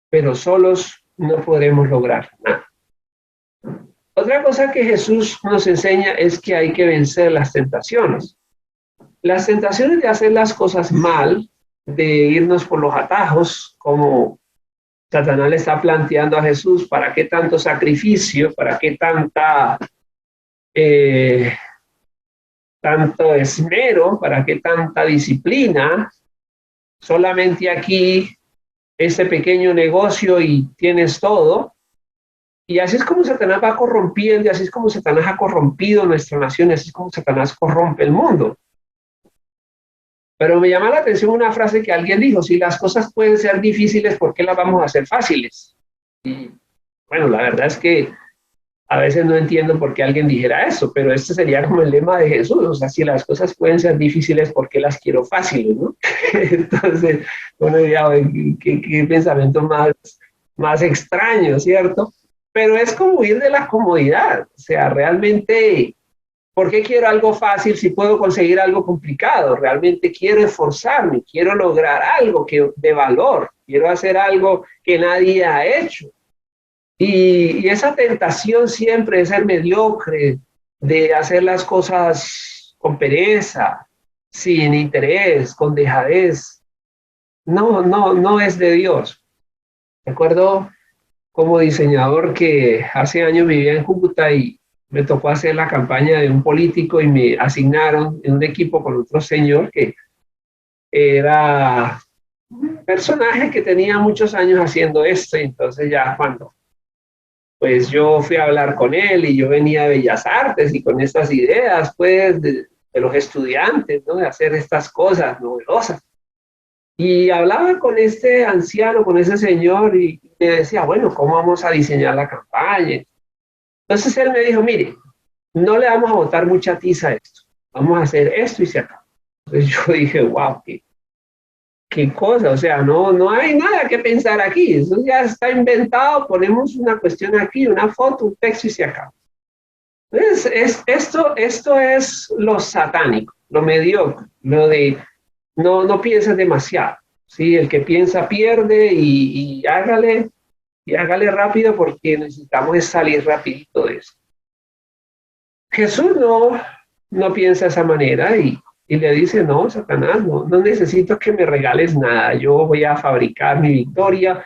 pero solos no podremos lograr nada. Otra cosa que Jesús nos enseña es que hay que vencer las tentaciones. Las tentaciones de hacer las cosas mal, de irnos por los atajos, como Satanás le está planteando a Jesús, ¿para qué tanto sacrificio? ¿Para qué tanto esmero? ¿Para qué tanta disciplina? Solamente aquí, este pequeño negocio y tienes todo. Y así es como Satanás va corrompiendo, y así es como Satanás ha corrompido nuestra nación, y así es como Satanás corrompe el mundo. Pero me llama la atención una frase que alguien dijo: si las cosas pueden ser difíciles, ¿por qué las vamos a hacer fáciles? Y bueno, la verdad es que a veces no entiendo por qué alguien dijera eso, pero este sería como el lema de Jesús. O sea, si las cosas pueden ser difíciles, ¿por qué las quiero fáciles, no? Entonces, uno diría, qué pensamiento más extraño, ¿cierto? Pero es como huir de la comodidad. O sea, realmente, ¿por qué quiero algo fácil si puedo conseguir algo complicado? Realmente quiero esforzarme, quiero lograr algo de valor, quiero hacer algo que nadie ha hecho. Y esa tentación siempre de ser mediocre, de hacer las cosas con pereza, sin interés, con dejadez, no es de Dios. Recuerdo como diseñador que hace años vivía en Cúcuta y me tocó hacer la campaña de un político y me asignaron en un equipo con otro señor que era un personaje que tenía muchos años haciendo esto. Y entonces ya cuando pues yo fui a hablar con él y yo venía de Bellas Artes y con estas ideas pues de los estudiantes, ¿no? De hacer estas cosas novedosas. Y hablaba con este anciano, con ese señor, y me decía, bueno, ¿cómo vamos a diseñar la campaña? Entonces él me dijo, mire, no le vamos a botar mucha tiza a esto, vamos a hacer esto y se acabó. Entonces yo dije, wow, qué cosa, o sea, no hay nada que pensar aquí, eso ya está inventado, ponemos una cuestión aquí, una foto, un texto y se acaba. Entonces, esto es lo satánico, lo mediocre, lo de no pienses demasiado, ¿sí? El que piensa pierde y hágale rápido porque necesitamos salir rapidito de eso. Jesús no piensa de esa manera y le dice, no, Satanás, no necesito que me regales nada, yo voy a fabricar mi victoria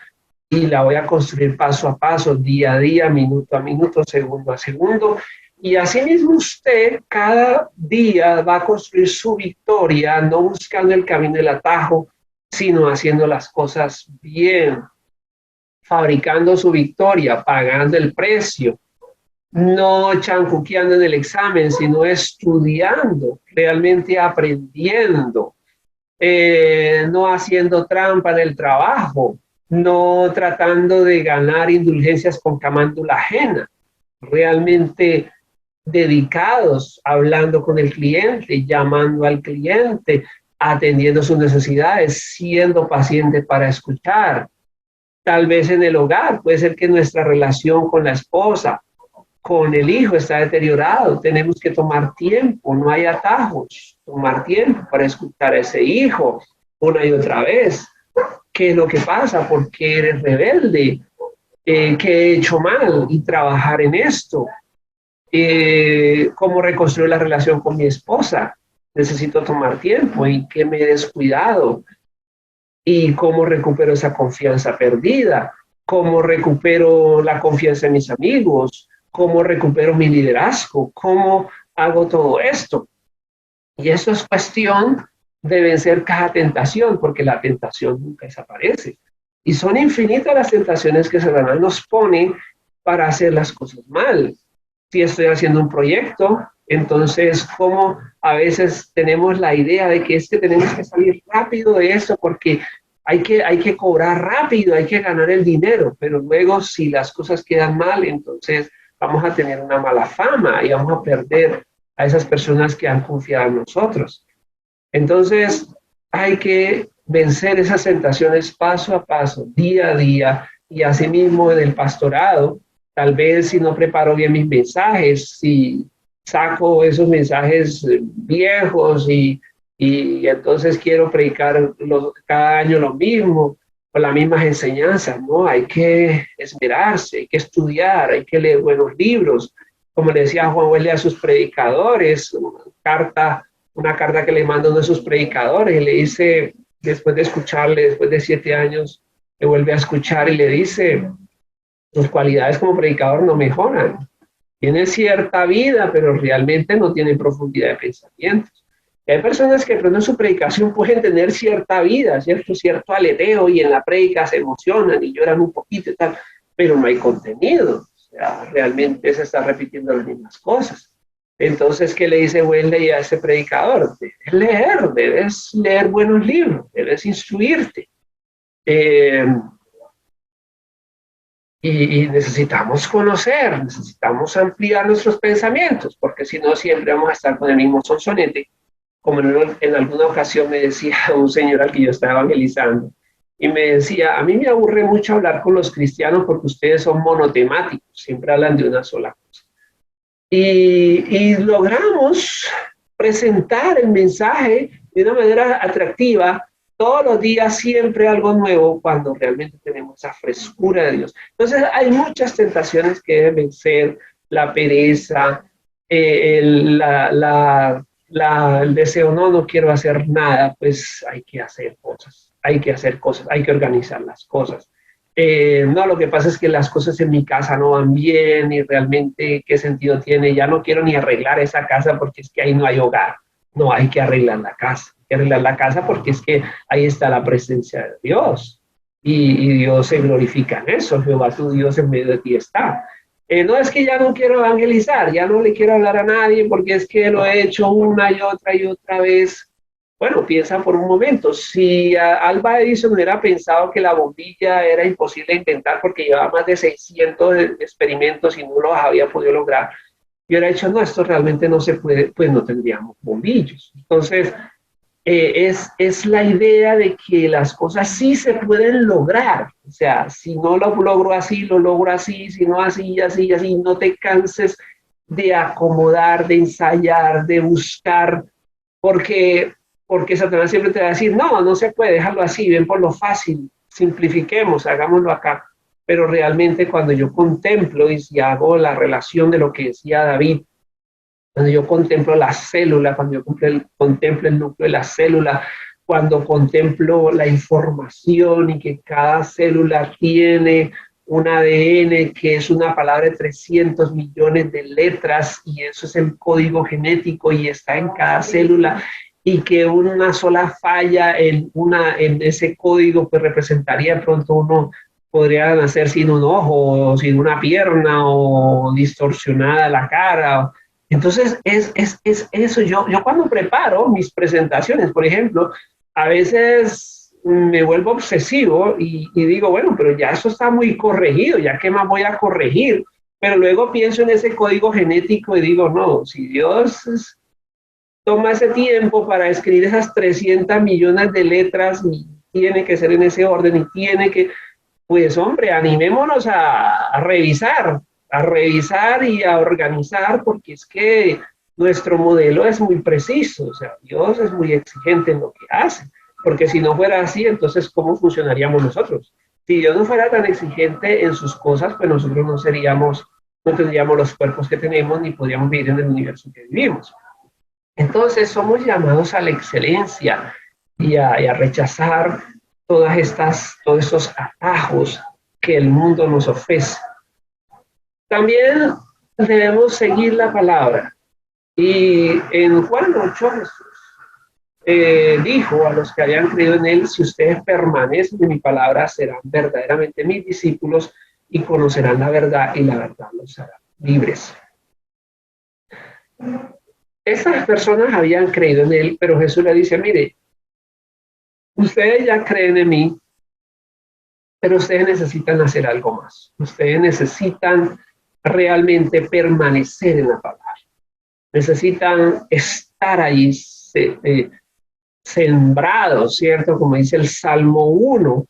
y la voy a construir paso a paso, día a día, minuto a minuto, segundo a segundo. Y así mismo usted cada día va a construir su victoria, no buscando el camino del atajo, sino haciendo las cosas bien, fabricando su victoria, pagando el precio, no chancuqueando en el examen, sino estudiando, realmente aprendiendo, no haciendo trampa en el trabajo, no tratando de ganar indulgencias con camándula ajena, realmente dedicados, hablando con el cliente, llamando al cliente, atendiendo sus necesidades, siendo paciente para escuchar. Tal vez en el hogar, puede ser que nuestra relación con la esposa, con el hijo está deteriorado, tenemos que tomar tiempo, no hay atajos, tomar tiempo para escuchar a ese hijo una y otra vez. ¿Qué es lo que pasa? ¿Por qué eres rebelde? ¿Qué he hecho mal? Y trabajar en esto. ¿Cómo reconstruir la relación con mi esposa? Necesito tomar tiempo. ¿Y qué me he descuidado? ¿Y cómo recupero esa confianza perdida? cómo recupero la confianza en mis amigos, cómo recupero mi liderazgo, cómo hago todo esto. Y eso es cuestión de vencer cada tentación, porque la tentación nunca desaparece. Y son infinitas las tentaciones que Satanás nos pone para hacer las cosas mal. Si estoy haciendo un proyecto, entonces como a veces tenemos la idea de que es que tenemos que salir rápido de esto porque hay que cobrar rápido, hay que ganar el dinero, pero luego si las cosas quedan mal, entonces vamos a tener una mala fama y vamos a perder a esas personas que han confiado en nosotros. Entonces hay que vencer esas tentaciones paso a paso, día a día, y asimismo en el pastorado, tal vez si no preparo bien mis mensajes, si saco esos mensajes viejos y entonces quiero predicar cada año lo mismo, con las mismas enseñanzas, ¿no? Hay que esmerarse, hay que estudiar, hay que leer buenos libros. Como le decía Juan Wesley a sus predicadores, una carta que le manda uno de sus predicadores, le dice, después de escucharle, después de 7 años, le vuelve a escuchar y le dice, tus cualidades como predicador no mejoran. Tiene cierta vida, pero realmente no tiene profundidad de pensamientos. Y hay personas que en su predicación pueden tener cierta vida, cierto aleteo, y en la prédica se emocionan y lloran un poquito y tal, pero no hay contenido. O sea, realmente se está repitiendo las mismas cosas. Entonces, ¿qué le dice Wesley a ese predicador? Debes leer buenos libros, debes instruirte. Y necesitamos conocer, necesitamos ampliar nuestros pensamientos, porque si no siempre vamos a estar con el mismo sonsonete, como en alguna ocasión me decía un señor al que yo estaba evangelizando, y me decía, a mí me aburre mucho hablar con los cristianos porque ustedes son monotemáticos, siempre hablan de una sola cosa. Y logramos presentar el mensaje de una manera atractiva, todos los días siempre algo nuevo, cuando realmente tenemos esa frescura de Dios. Entonces hay muchas tentaciones que deben vencer, la pereza, el deseo, no quiero hacer nada, pues hay que hacer cosas, hay que organizar las cosas. No, lo que pasa es que las cosas en mi casa no van bien y realmente qué sentido tiene, ya no quiero ni arreglar esa casa porque es que ahí no hay hogar, no, hay que arreglar la casa, hay que arreglar la casa porque es que ahí está la presencia de Dios y Dios se glorifica en eso, Jehová tu Dios en medio de ti está. No es que ya no quiero evangelizar, ya no le quiero hablar a nadie porque es que lo he hecho una y otra vez. Bueno, piensa por un momento, si Alba Edison hubiera pensado que la bombilla era imposible inventar porque llevaba más de 600 experimentos y no los había podido lograr, y hubiera dicho, no, esto realmente no se puede, pues no tendríamos bombillos. Entonces, es la idea de que las cosas sí se pueden lograr. O sea, si no lo logro así, lo logro así, si no así, así, así, no te canses de acomodar, de ensayar, de buscar, porque Satanás siempre te va a decir, no se puede, déjalo así, ven por lo fácil, simplifiquemos, hagámoslo acá. Pero realmente cuando yo contemplo y hago la relación de lo que decía David, cuando yo contemplo la célula, cuando yo contemplo el núcleo de la célula, cuando contemplo la información y que cada célula tiene un ADN que es una palabra de 300 millones de letras y eso es el código genético y está en cada célula y que una sola falla en ese código pues representaría de pronto uno podría nacer sin un ojo o sin una pierna o distorsionada la cara. Entonces, es eso. Yo cuando preparo mis presentaciones, por ejemplo, a veces me vuelvo obsesivo y digo, bueno, pero ya eso está muy corregido, ya qué más voy a corregir. Pero luego pienso en ese código genético y digo, no, si Dios toma ese tiempo para escribir esas 300 millones de letras y tiene que ser en ese orden y tiene que, pues hombre, animémonos a revisar y a organizar, porque es que nuestro modelo es muy preciso, o sea, Dios es muy exigente en lo que hace, porque si no fuera así, entonces, ¿cómo funcionaríamos nosotros? Si Dios no fuera tan exigente en sus cosas, pues nosotros no tendríamos los cuerpos que tenemos, ni podríamos vivir en el universo que vivimos. Entonces, somos llamados a la excelencia y a rechazar todos estos atajos que el mundo nos ofrece. También debemos seguir la palabra. Y en Juan 8 Jesús dijo a los que habían creído en él: si ustedes permanecen en mi palabra, serán verdaderamente mis discípulos y conocerán la verdad, y la verdad los hará libres. Esas personas habían creído en él, pero Jesús le dice: mire, ustedes ya creen en mí, pero ustedes necesitan hacer algo más. Ustedes necesitan realmente permanecer en la palabra. Necesitan estar ahí sembrados, ¿cierto? Como dice el Salmo 1,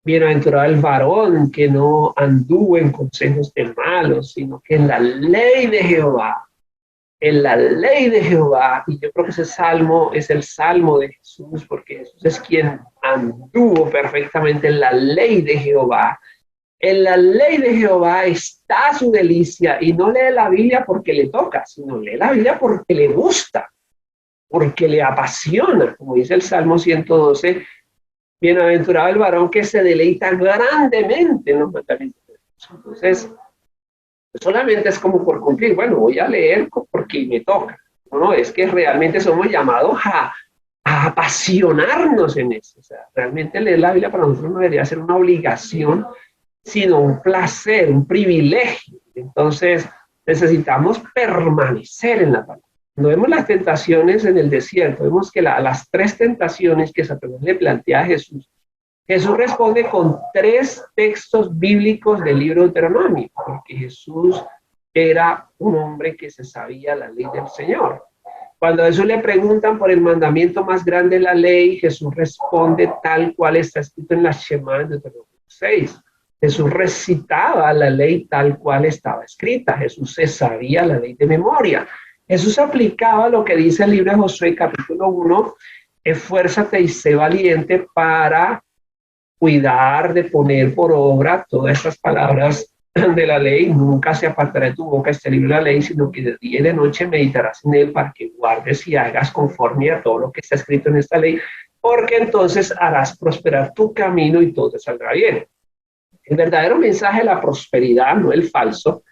bienaventurado el varón que no anduvo en consejos de malos, sino que en la ley de Jehová, y yo creo que ese salmo es el salmo de Jesús, porque Jesús es quien anduvo perfectamente en la ley de Jehová. En la ley de Jehová está su delicia, y no lee la Biblia porque le toca, sino lee la Biblia porque le gusta, porque le apasiona, como dice el Salmo 112, bienaventurado el varón que se deleita grandemente en los mandamientos de Dios. Entonces, solamente es como por cumplir, bueno, voy a leer porque me toca. No, es que realmente somos llamados a apasionarnos en eso. O sea, realmente leer la Biblia para nosotros no debería ser una obligación, sino un placer, un privilegio. Entonces, necesitamos permanecer en la palabra. Cuando vemos las tentaciones en el desierto, vemos que las tres tentaciones que Satanás le plantea a Jesús, Jesús responde con 3 textos bíblicos del libro de Deuteronomio, porque Jesús era un hombre que se sabía la ley del Señor. Cuando a Jesús le preguntan por el mandamiento más grande de la ley, Jesús responde tal cual está escrito en la Shema de Deuteronomio 6. Jesús recitaba la ley tal cual estaba escrita. Jesús se sabía la ley de memoria. Jesús aplicaba lo que dice el libro de Josué, capítulo 1, esfuérzate y sé valiente para cuidar de poner por obra todas estas palabras de la ley. Nunca se apartará de tu boca este libro de la ley, sino que de día y de noche meditarás en él para que guardes y hagas conforme a todo lo que está escrito en esta ley, porque entonces harás prosperar tu camino y todo te saldrá bien. El verdadero mensaje de la prosperidad, no el falso,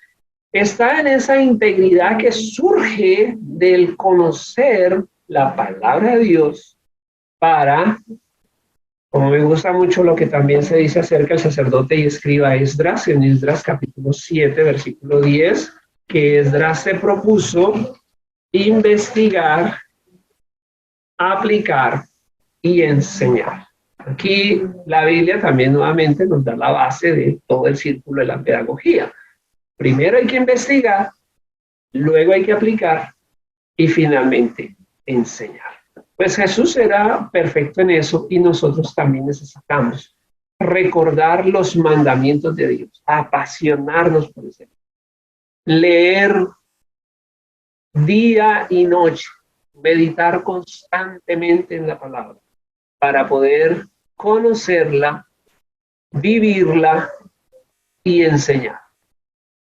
está en esa integridad que surge del conocer la palabra de Dios para, como me gusta mucho lo que también se dice acerca del sacerdote y escriba Esdras, en Esdras capítulo 7, versículo 10, que Esdras se propuso investigar, aplicar y enseñar. Aquí la Biblia también nuevamente nos da la base de todo el círculo de la pedagogía. Primero hay que investigar, luego hay que aplicar y finalmente enseñar. Pues Jesús era perfecto en eso y nosotros también necesitamos recordar los mandamientos de Dios, apasionarnos por eso, leer día y noche, meditar constantemente en la palabra para poder conocerla, vivirla y enseñar.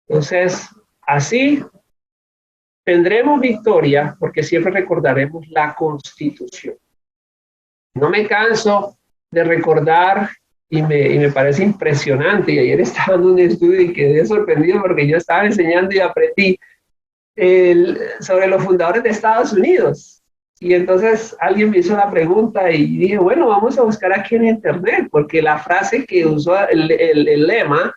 Entonces, así tendremos victoria porque siempre recordaremos la Constitución. No me canso de recordar y me parece impresionante. Y ayer estaba dando un estudio y quedé sorprendido porque yo estaba enseñando y aprendí sobre los fundadores de Estados Unidos. Y entonces alguien me hizo la pregunta y dije, bueno, vamos a buscar aquí en internet, porque la frase que usó el lema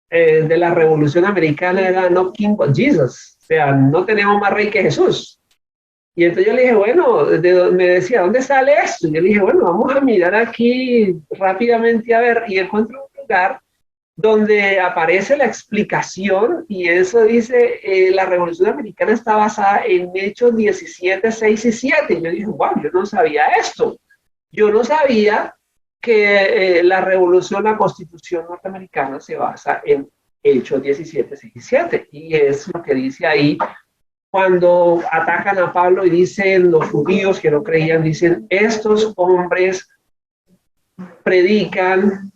de la Revolución Americana era "No King but Jesus", o sea, no tenemos más rey que Jesús. Y entonces yo le dije, bueno, me decía, ¿dónde sale esto? Y yo le dije, bueno, vamos a mirar aquí rápidamente a ver, y encuentro un lugar donde aparece la explicación, y eso dice, la Revolución Americana está basada en Hechos 17, 6 y 7. Y yo dije, wow, yo no sabía esto. Yo no sabía que la revolución, la Constitución norteamericana se basa en Hechos 17, 6 y 7. Y es lo que dice ahí cuando atacan a Pablo y dicen los judíos que no creían, dicen, estos hombres predican,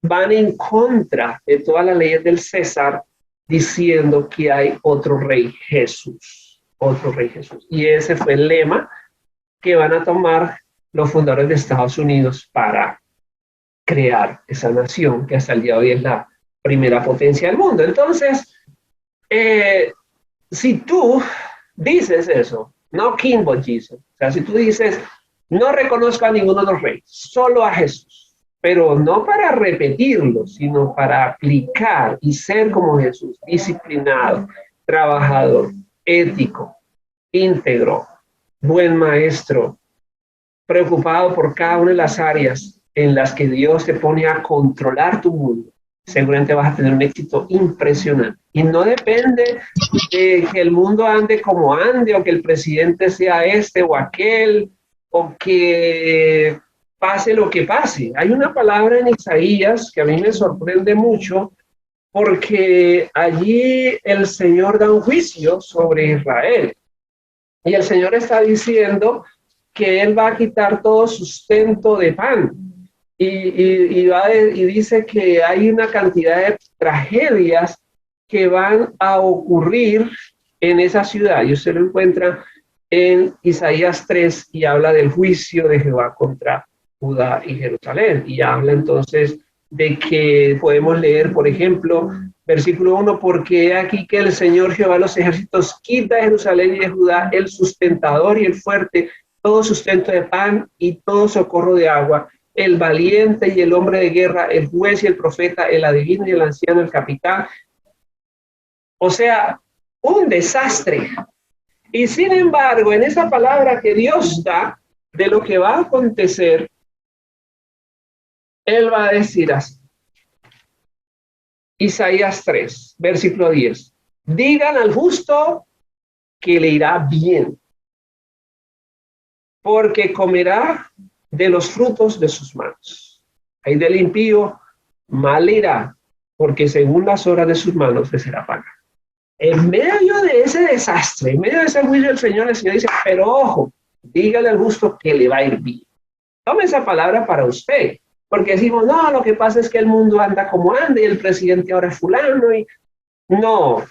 van en contra de todas las leyes del César, diciendo que hay otro rey Jesús, otro rey Jesús. Y ese fue el lema que van a tomar los fundadores de Estados Unidos para crear esa nación que hasta el día de hoy es la primera potencia del mundo. Entonces, si tú dices eso, no King but Jesus, o sea, si tú dices, no reconozco a ninguno de los reyes, solo a Jesús, pero no para repetirlo, sino para aplicar y ser como Jesús, disciplinado, trabajador, ético, íntegro, buen maestro, preocupado por cada una de las áreas en las que Dios te pone a controlar tu mundo, seguramente vas a tener un éxito impresionante. Y no depende de que el mundo ande como ande, o que el presidente sea este o aquel, o que pase lo que pase. Hay una palabra en Isaías que a mí me sorprende mucho, porque allí el Señor da un juicio sobre Israel. Y el Señor está diciendo que Él va a quitar todo sustento de pan. Y dice que hay una cantidad de tragedias que van a ocurrir en esa ciudad. Y usted lo encuentra en Isaías 3 y habla del juicio de Jehová contra Judá y Jerusalén. Y habla entonces de que podemos leer, por ejemplo, versículo 1, porque aquí que el Señor Jehová de los ejércitos quita de Jerusalén y de Judá el sustentador y el fuerte, todo sustento de pan y todo socorro de agua, el valiente y el hombre de guerra, el juez y el profeta, el adivino y el anciano, el capitán. O sea, un desastre. Y sin embargo, en esa palabra que Dios da de lo que va a acontecer, Él va a decir así. Isaías 3, versículo 10. Digan al justo que le irá bien, porque comerá de los frutos de sus manos. Hay del impío, mal le irá, porque según las obras de sus manos le será paga. En medio de ese desastre, en medio de ese juicio del Señor, el Señor dice, pero ojo, dígale al justo que le va a ir bien. Tome esa palabra para usted, porque decimos, no, lo que pasa es que el mundo anda como anda y el presidente ahora es fulano. Y no,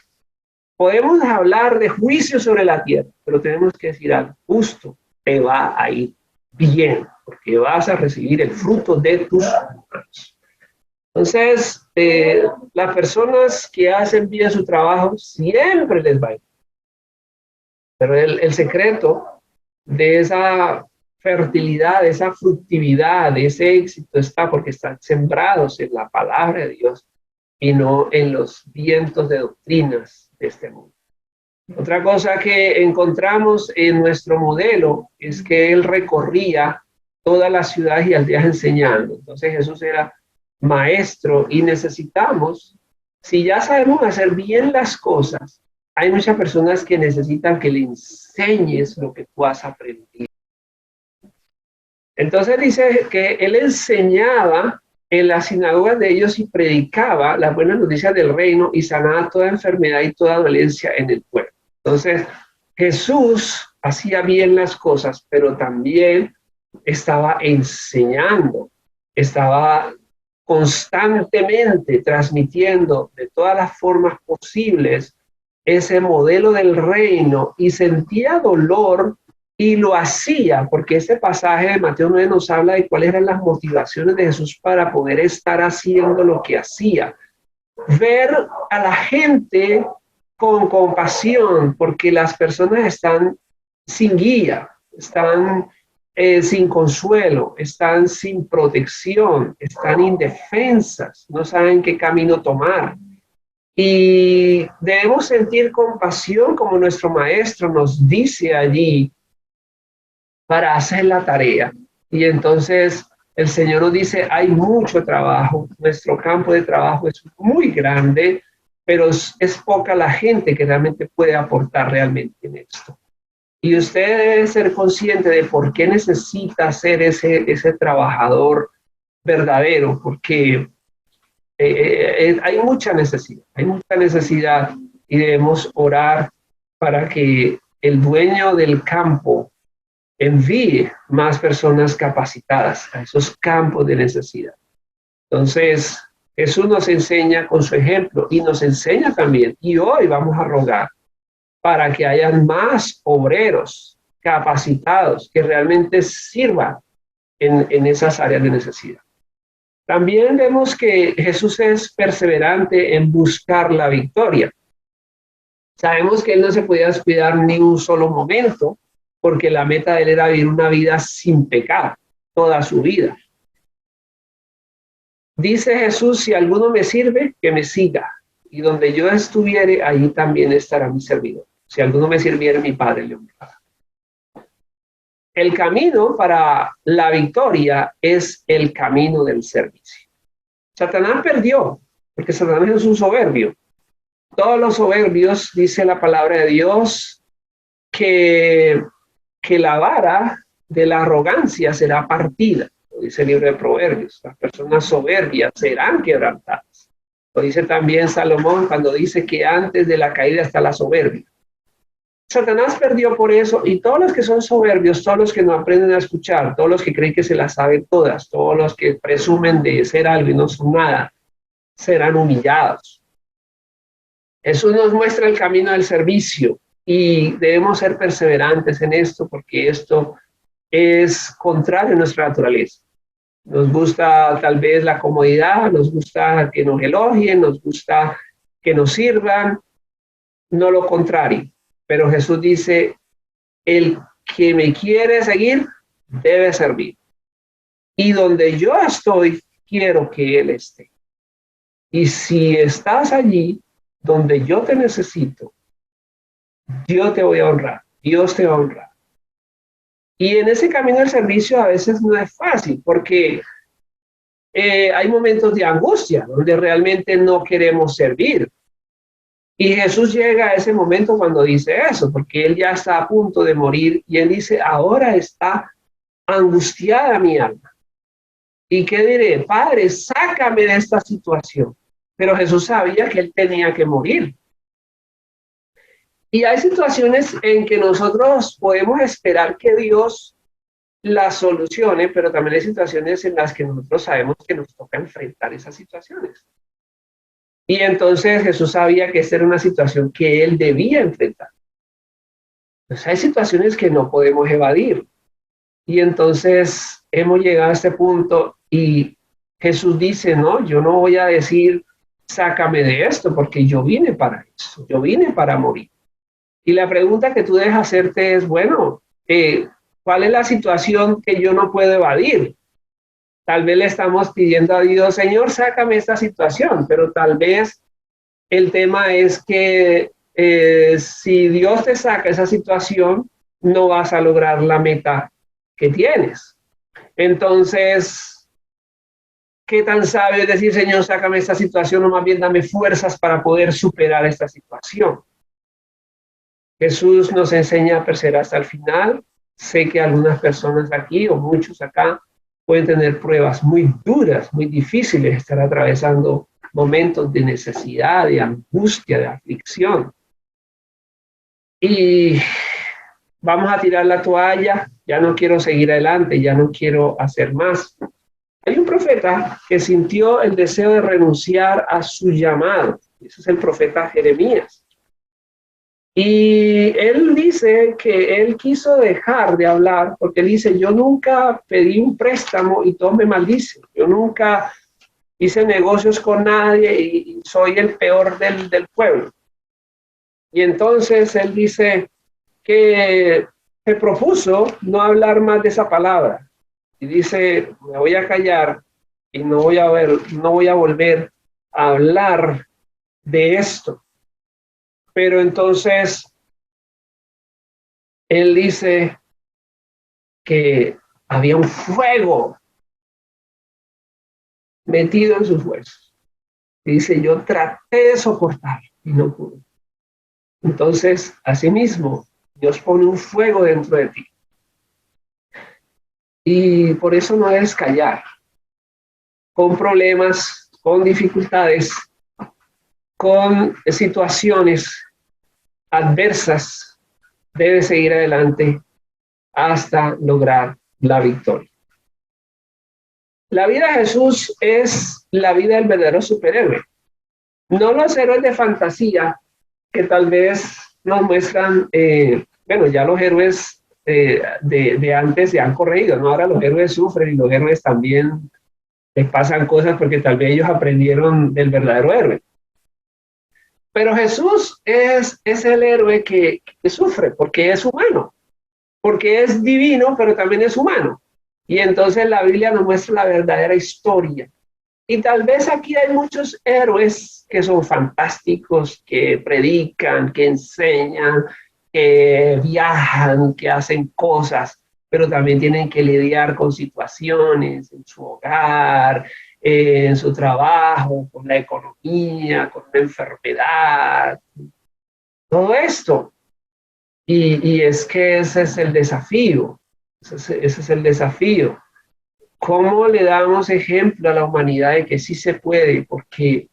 podemos hablar de juicio sobre la tierra, pero tenemos que decir al justo, te va a ir bien, porque vas a recibir el fruto de tus manos. Entonces, las personas que hacen bien su trabajo siempre les va a ir. Pero el secreto de esa fertilidad, de esa fructividad, de ese éxito está porque están sembrados en la palabra de Dios y no en los vientos de doctrinas de este mundo. Otra cosa que encontramos en nuestro modelo es que él recorría todas las ciudades y aldeas enseñando. Entonces Jesús era maestro y necesitamos, si ya sabemos hacer bien las cosas, hay muchas personas que necesitan que le enseñes lo que tú has aprendido. Entonces dice que él enseñaba en las sinagogas de ellos y predicaba las buenas noticias del reino y sanaba toda enfermedad y toda dolencia en el pueblo. Entonces Jesús hacía bien las cosas, pero también estaba enseñando, estaba constantemente transmitiendo de todas las formas posibles ese modelo del reino y sentía dolor y lo hacía porque ese pasaje de Mateo 9 nos habla de cuáles eran las motivaciones de Jesús para poder estar haciendo lo que hacía. Ver a la gente con compasión porque las personas están sin guía, están sin consuelo, están sin protección, están indefensas, no saben qué camino tomar. Y debemos sentir compasión como nuestro maestro nos dice allí para hacer la tarea. Y entonces el Señor nos dice, hay mucho trabajo, nuestro campo de trabajo es muy grande, pero es poca la gente que realmente puede aportar realmente en esto. Y usted debe ser consciente de por qué necesita ser ese trabajador verdadero, porque hay mucha necesidad y debemos orar para que el dueño del campo envíe más personas capacitadas a esos campos de necesidad. Entonces, Jesús nos enseña con su ejemplo y nos enseña también, y hoy vamos a rogar para que hayan más obreros capacitados que realmente sirvan en esas áreas de necesidad. También vemos que Jesús es perseverante en buscar la victoria. Sabemos que él no se podía descuidar ni un solo momento, porque la meta de él era vivir una vida sin pecado, toda su vida. Dice Jesús, si alguno me sirve, que me siga, y donde yo estuviere, ahí también estará mi servidor. Si alguno me sirviere, mi Padre le honrará. El camino para la victoria es el camino del servicio. Satanás perdió, porque Satanás es un soberbio. Todos los soberbios, dice la palabra de Dios, que la vara de la arrogancia será partida. Lo dice el libro de Proverbios. Las personas soberbias serán quebrantadas. Lo dice también Salomón cuando dice que antes de la caída está la soberbia. Satanás perdió por eso, y todos los que son soberbios, todos los que no aprenden a escuchar, todos los que creen que se las saben todas, todos los que presumen de ser algo y no son nada, serán humillados. Jesús nos muestra el camino del servicio y debemos ser perseverantes en esto porque esto es contrario a nuestra naturaleza. Nos gusta tal vez la comodidad, nos gusta que nos elogien, nos gusta que nos sirvan, no lo contrario. Pero Jesús dice, el que me quiere seguir debe servir. Y donde yo estoy, quiero que Él esté. Y si estás allí, donde yo te necesito, yo te voy a honrar, Dios te va a honrar. Y en ese camino del servicio a veces no es fácil, porque hay momentos de angustia, donde realmente no queremos servir. Y Jesús llega a ese momento cuando dice eso, porque Él ya está a punto de morir, y Él dice, ahora está angustiada mi alma. ¿Y qué diré? Padre, sácame de esta situación. Pero Jesús sabía que Él tenía que morir. Y hay situaciones en que nosotros podemos esperar que Dios las solucione, pero también hay situaciones en las que nosotros sabemos que nos toca enfrentar esas situaciones. Y entonces Jesús sabía que esta era una situación que Él debía enfrentar. Entonces hay situaciones que no podemos evadir. Y entonces hemos llegado a este punto y Jesús dice, no, yo no voy a decir, sácame de esto, porque yo vine para eso, yo vine para morir. Y la pregunta que tú debes hacerte es, bueno, ¿cuál es la situación que yo no puedo evadir? Tal vez le estamos pidiendo a Dios, Señor, sácame esta situación, pero tal vez el tema es que si Dios te saca esa situación, no vas a lograr la meta que tienes. Entonces, ¿qué tan sabio es decir, Señor, sácame esta situación, o más bien dame fuerzas para poder superar esta situación? Jesús nos enseña a perseverar hasta el final. Sé que algunas personas aquí, o muchos acá, pueden tener pruebas muy duras, muy difíciles, estar atravesando momentos de necesidad, de angustia, de aflicción. Y vamos a tirar la toalla, ya no quiero seguir adelante, ya no quiero hacer más. Hay un profeta que sintió el deseo de renunciar a su llamado. Ese es el profeta Jeremías. Y él dice que él quiso dejar de hablar porque él dice, yo nunca pedí un préstamo y todos me maldicen. Yo nunca hice negocios con nadie y soy el peor del pueblo. Y entonces él dice que se propuso no hablar más de esa palabra. Y dice, me voy a callar y no voy a volver a hablar de esto. Pero entonces, él dice que había un fuego metido en sus huesos. Y dice, yo traté de soportar y no pude. Entonces, asimismo, Dios pone un fuego dentro de ti. Y por eso no debes callar. Con problemas, con dificultades, con situaciones adversas, debes seguir adelante hasta lograr la victoria. La vida de Jesús es la vida del verdadero superhéroe. No los héroes de fantasía que tal vez nos muestran, ya los héroes de antes se han corregido, ¿no? Ahora los héroes sufren y los héroes también les pasan cosas porque tal vez ellos aprendieron del verdadero héroe. Pero Jesús es el héroe que sufre porque es humano, porque es divino, pero también es humano. Y entonces la Biblia nos muestra la verdadera historia. Y tal vez aquí hay muchos héroes que son fantásticos, que predican, que enseñan, que viajan, que hacen cosas, pero también tienen que lidiar con situaciones en su hogar, en su trabajo, con la economía, con una enfermedad, todo esto. Y es que ese es el desafío, ese es el desafío. ¿Cómo le damos ejemplo a la humanidad de que sí se puede? Porque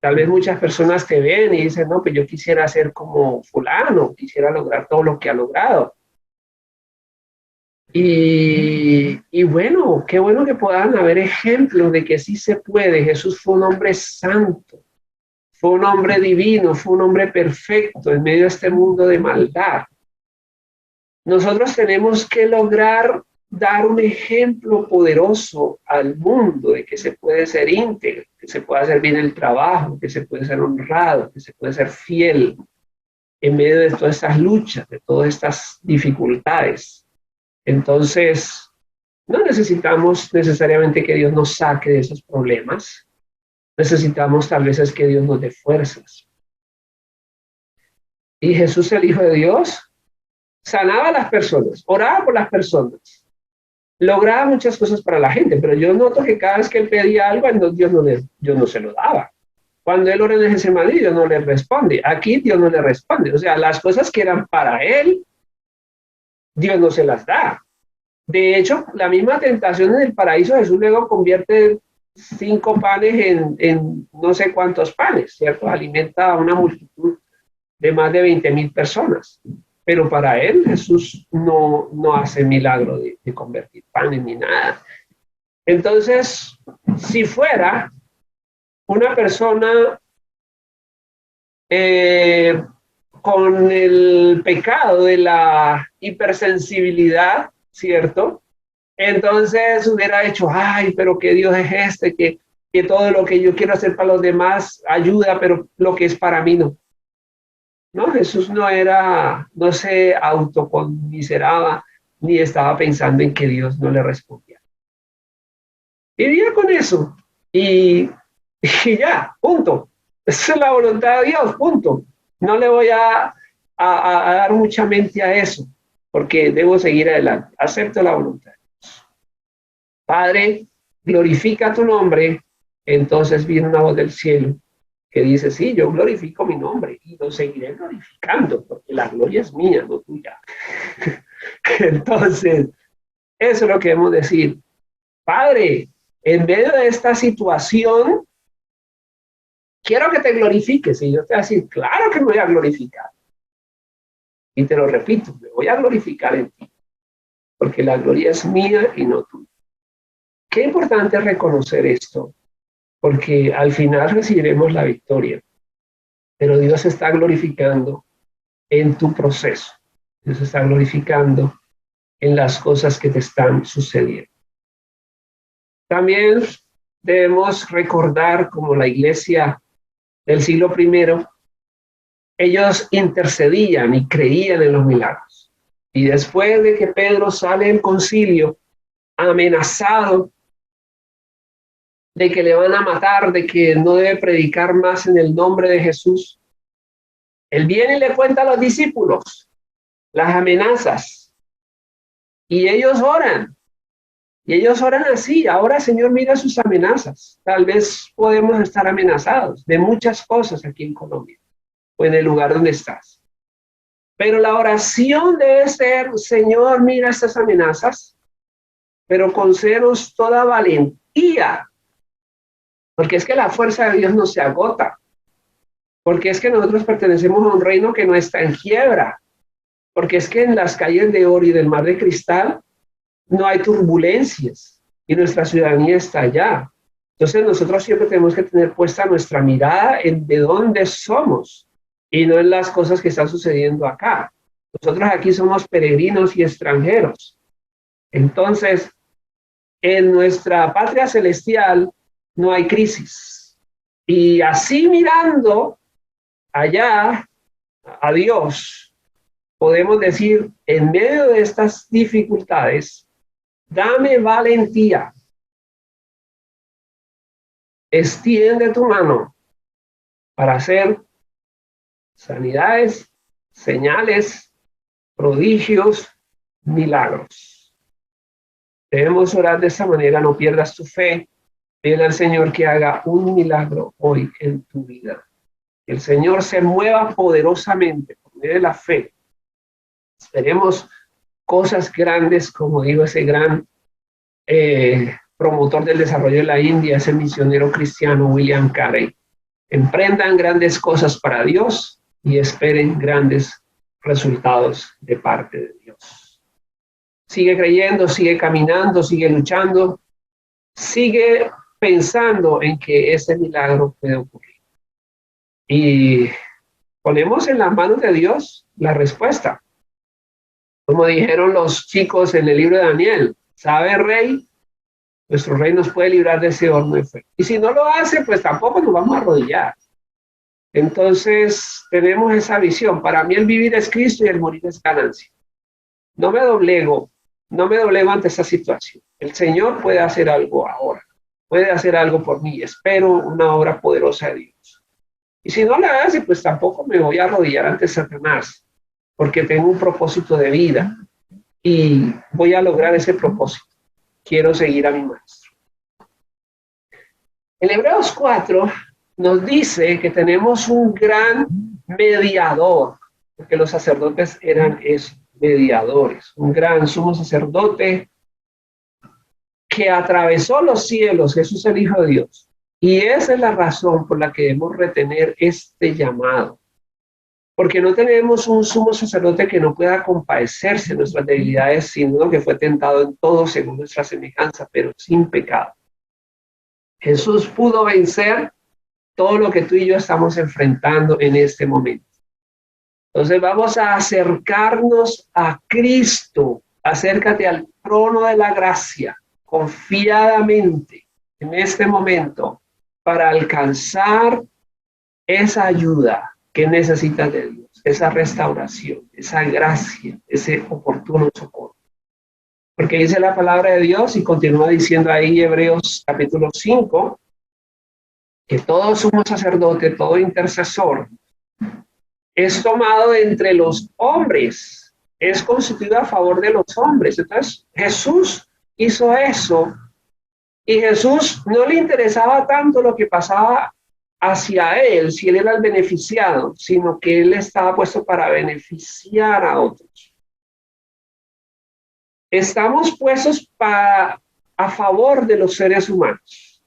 tal vez muchas personas te ven y dicen, no, pues yo quisiera ser como fulano, quisiera lograr todo lo que ha logrado. Y bueno, qué bueno que puedan haber ejemplos de que sí se puede. Jesús fue un hombre santo, fue un hombre divino, fue un hombre perfecto en medio de este mundo de maldad. Nosotros tenemos que lograr dar un ejemplo poderoso al mundo de que se puede ser íntegro, que se puede hacer bien el trabajo, que se puede ser honrado, que se puede ser fiel en medio de todas estas luchas, de todas estas dificultades. Entonces, no necesitamos necesariamente que Dios nos saque de esos problemas. Necesitamos tal vez es que Dios nos dé fuerzas. Y Jesús, el Hijo de Dios, sanaba a las personas, oraba por las personas, lograba muchas cosas para la gente, pero yo noto que cada vez que él pedía algo, Dios no se lo daba. Cuando él ora en el Getsemaní, Dios no le responde. Aquí Dios no le responde. O sea, las cosas que eran para él, Dios no se las da. De hecho, la misma tentación en el paraíso, Jesús luego convierte 5 panes en no sé cuántos panes, ¿cierto? Alimenta a una multitud de más de 20,000 personas. Pero para él Jesús no hace milagro de convertir panes ni nada. Entonces, si fuera una persona con el pecado de la hipersensibilidad, ¿cierto? Entonces hubiera hecho, ay, pero qué Dios es este, que todo lo que yo quiero hacer para los demás ayuda, pero lo que es para mí no. No, Jesús no se autoconmiseraba ni estaba pensando en que Dios no le respondía. Vivía con eso y ya, punto. Esa es la voluntad de Dios, punto. No le voy a dar mucha mente a eso, porque debo seguir adelante. Acepto la voluntad. Padre, glorifica tu nombre. Entonces viene una voz del cielo que dice, sí, yo glorifico mi nombre y lo seguiré glorificando, porque la gloria es mía, no tuya. Entonces, eso es lo que debemos decir. Padre, en medio de esta situación, quiero que te glorifiques. Y yo te voy a decir, claro que me voy a glorificar. Y te lo repito, me voy a glorificar en ti, porque la gloria es mía y no tuya. Qué importante es reconocer esto, porque al final recibiremos la victoria, pero Dios se está glorificando en tu proceso. Dios se está glorificando en las cosas que te están sucediendo. También debemos recordar como la iglesia del siglo I, ellos intercedían y creían en los milagros. Y después de que Pedro sale del concilio amenazado de que le van a matar, de que no debe predicar más en el nombre de Jesús, él viene y le cuenta a los discípulos las amenazas y ellos oran. Y ellos oran así, ahora Señor mira sus amenazas. Tal vez podemos estar amenazados de muchas cosas aquí en Colombia o en el lugar donde estás. Pero la oración debe ser, Señor mira estas amenazas, pero concédenos toda valentía, porque es que la fuerza de Dios no se agota, porque es que nosotros pertenecemos a un reino que no está en quiebra, porque es que en las calles de oro y del mar de cristal no hay turbulencias y nuestra ciudadanía está allá. Entonces nosotros siempre tenemos que tener puesta nuestra mirada en de dónde somos y no en las cosas que están sucediendo acá. Nosotros aquí somos peregrinos y extranjeros. Entonces, en nuestra patria celestial no hay crisis. Y así mirando allá a Dios, podemos decir, en medio de estas dificultades, dame valentía, extiende tu mano para hacer sanidades, señales, prodigios, milagros. Debemos orar de esta manera, no pierdas tu fe. Pide al Señor que haga un milagro hoy en tu vida. Que el Señor se mueva poderosamente por medio de la fe. Esperemos cosas grandes, como dijo ese gran promotor del desarrollo de la India, ese misionero cristiano William Carey. Emprendan grandes cosas para Dios y esperen grandes resultados de parte de Dios. Sigue creyendo, sigue caminando, sigue luchando, sigue pensando en que ese milagro puede ocurrir. Y ponemos en las manos de Dios la respuesta. Como dijeron los chicos en el libro de Daniel, ¿sabe, rey? Nuestro rey nos puede librar de ese horno de fuego. Y si no lo hace, pues tampoco nos vamos a arrodillar. Entonces, tenemos esa visión. Para mí el vivir es Cristo y el morir es ganancia. No me doblego ante esta situación. El Señor puede hacer algo ahora. Puede hacer algo por mí. Espero una obra poderosa de Dios. Y si no la hace, pues tampoco me voy a arrodillar ante Satanás, porque tengo un propósito de vida y voy a lograr ese propósito. Quiero seguir a mi maestro. En Hebreos 4 nos dice que tenemos un gran mediador, porque los sacerdotes eran esos, mediadores, un gran sumo sacerdote que atravesó los cielos, Jesús el Hijo de Dios. Y esa es la razón por la que debemos retener este llamado. Porque no tenemos un sumo sacerdote que no pueda compadecerse de nuestras debilidades, sino que fue tentado en todo según nuestra semejanza, pero sin pecado. Jesús pudo vencer todo lo que tú y yo estamos enfrentando en este momento. Entonces vamos a acercarnos a Cristo. Acércate al trono de la gracia confiadamente en este momento para alcanzar esa ayuda que necesitas de Dios, esa restauración, esa gracia, ese oportuno socorro. Porque dice la palabra de Dios y continúa diciendo ahí Hebreos capítulo 5, que todo sumo sacerdote, todo intercesor, es tomado entre los hombres, es constituido a favor de los hombres. Entonces Jesús hizo eso y Jesús no le interesaba tanto lo que pasaba hacia él, si él era el beneficiado, sino que él estaba puesto para beneficiar a otros. Estamos puestos a favor de los seres humanos,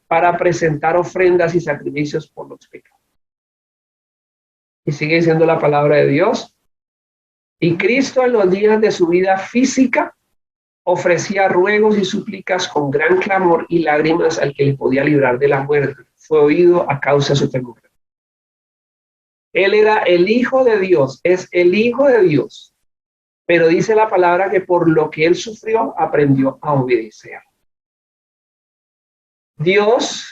para presentar ofrendas y sacrificios por los pecados. Y sigue diciendo la palabra de Dios. Y Cristo en los días de su vida física ofrecía ruegos y súplicas con gran clamor y lágrimas al que le podía librar de la muerte. Fue oído a causa de su temor. Él era el Hijo de Dios, es el Hijo de Dios. Pero dice la palabra que por lo que él sufrió, aprendió a obedecer. Dios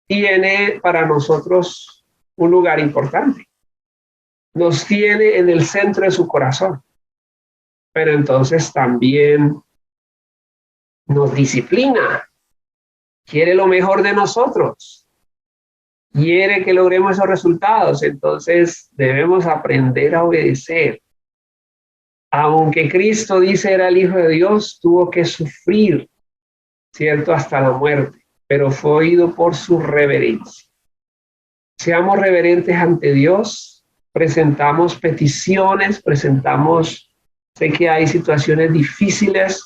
tiene para nosotros un lugar importante. Nos tiene en el centro de su corazón. Pero entonces también nos disciplina. Quiere lo mejor de nosotros. Quiere que logremos esos resultados. Entonces debemos aprender a obedecer. Aunque Cristo dice era el Hijo de Dios, tuvo que sufrir, ¿cierto? Hasta la muerte, pero fue oído por su reverencia. Seamos reverentes ante Dios, presentamos peticiones, sé que hay situaciones difíciles,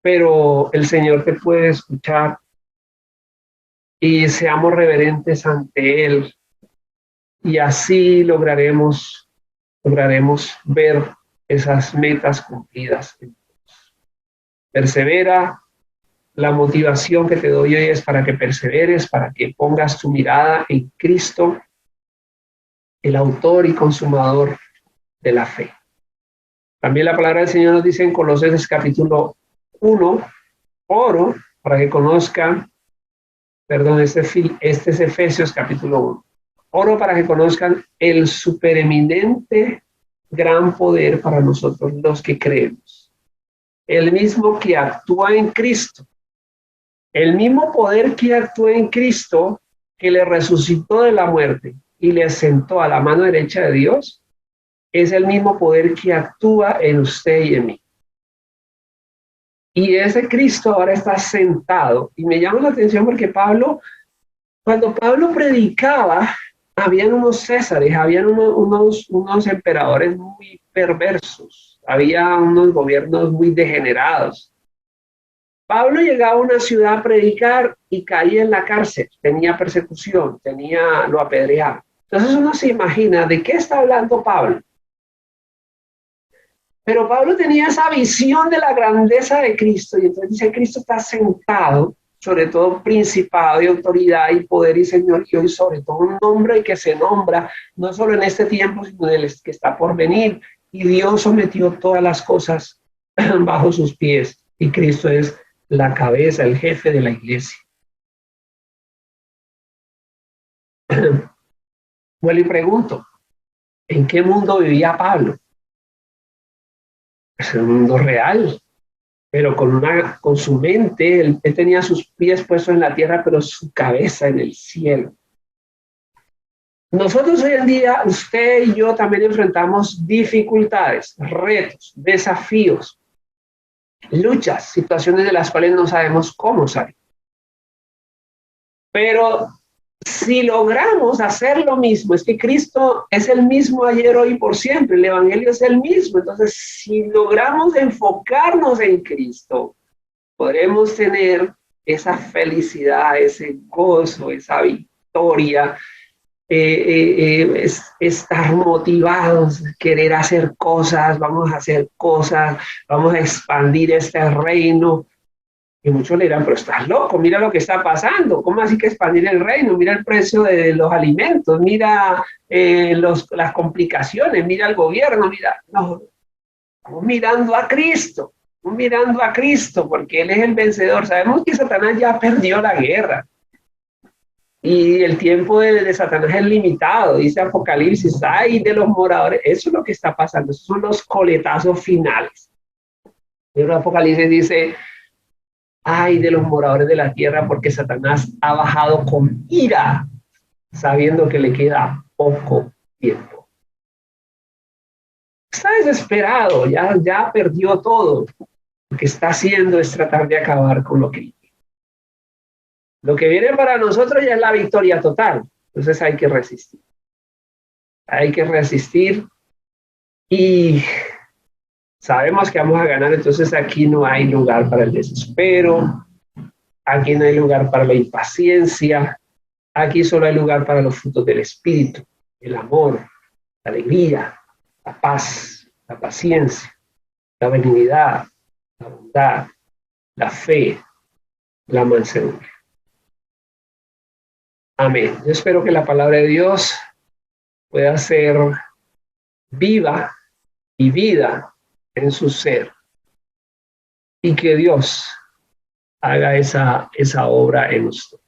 pero el Señor te puede escuchar y seamos reverentes ante Él y así lograremos ver esas metas cumplidas. Persevera. La motivación que te doy hoy es para que perseveres, para que pongas tu mirada en Cristo, el autor y consumador de la fe. También la palabra del Señor nos dice en Colosenses capítulo 1, Oro para que conozcan, perdón, este es Efesios capítulo 1. Oro para que conozcan el supereminente gran poder para nosotros los que creemos. El mismo que actúa en Cristo. El mismo poder que actúa en Cristo, que le resucitó de la muerte y le sentó a la mano derecha de Dios, es el mismo poder que actúa en usted y en mí. Y ese Cristo ahora está sentado. Y me llama la atención porque cuando Pablo predicaba, habían unos césares, habían unos emperadores muy perversos, había unos gobiernos muy degenerados. Pablo llegaba a una ciudad a predicar y caía en la cárcel, tenía persecución, lo apedreaban. Entonces uno se imagina, ¿de qué está hablando Pablo? Pero Pablo tenía esa visión de la grandeza de Cristo y entonces dice, Cristo está sentado, sobre todo principado y autoridad y poder y señorío y sobre todo un nombre que se nombra, no solo en este tiempo, sino en el que está por venir. Y Dios sometió todas las cosas bajo sus pies y Cristo es la cabeza, el jefe de la iglesia. Bueno, y pregunto, ¿en qué mundo vivía Pablo? Es un mundo real, pero con su mente, él tenía sus pies puestos en la tierra, pero su cabeza en el cielo. Nosotros hoy en día, usted y yo también enfrentamos dificultades, retos, desafíos, luchas, situaciones de las cuales no sabemos cómo salir. Pero si logramos hacer lo mismo, es que Cristo es el mismo ayer, hoy y por siempre, el Evangelio es el mismo. Entonces, si logramos enfocarnos en Cristo, podremos tener esa felicidad, ese gozo, esa victoria, estar motivados, querer hacer cosas, vamos a hacer cosas, vamos a expandir este reino. Y muchos le dirán, pero estás loco, mira lo que está pasando, ¿cómo así que expandir el reino? Mira el precio de los alimentos, mira las complicaciones, mira el gobierno, mira, no, estamos mirando a Cristo, porque Él es el vencedor. Sabemos que Satanás ya perdió la guerra y el tiempo de Satanás es limitado, dice Apocalipsis, ay de los moradores, eso es lo que está pasando, esos son los coletazos finales. El Apocalipsis dice, ay de los moradores de la tierra, porque Satanás ha bajado con ira, sabiendo que le queda poco tiempo. Está desesperado, ya perdió todo. Lo que está haciendo es tratar de acabar con lo que viene para nosotros ya es la victoria total. Entonces hay que resistir. Hay que resistir y sabemos que vamos a ganar. Entonces aquí no hay lugar para el desespero. Aquí no hay lugar para la impaciencia. Aquí solo hay lugar para los frutos del Espíritu, el amor, la alegría, la paz, la paciencia, la benignidad, la bondad, la fe, la mansedumbre. Amén. Yo espero que la palabra de Dios pueda ser viva y vida en su ser y que Dios haga esa obra en usted.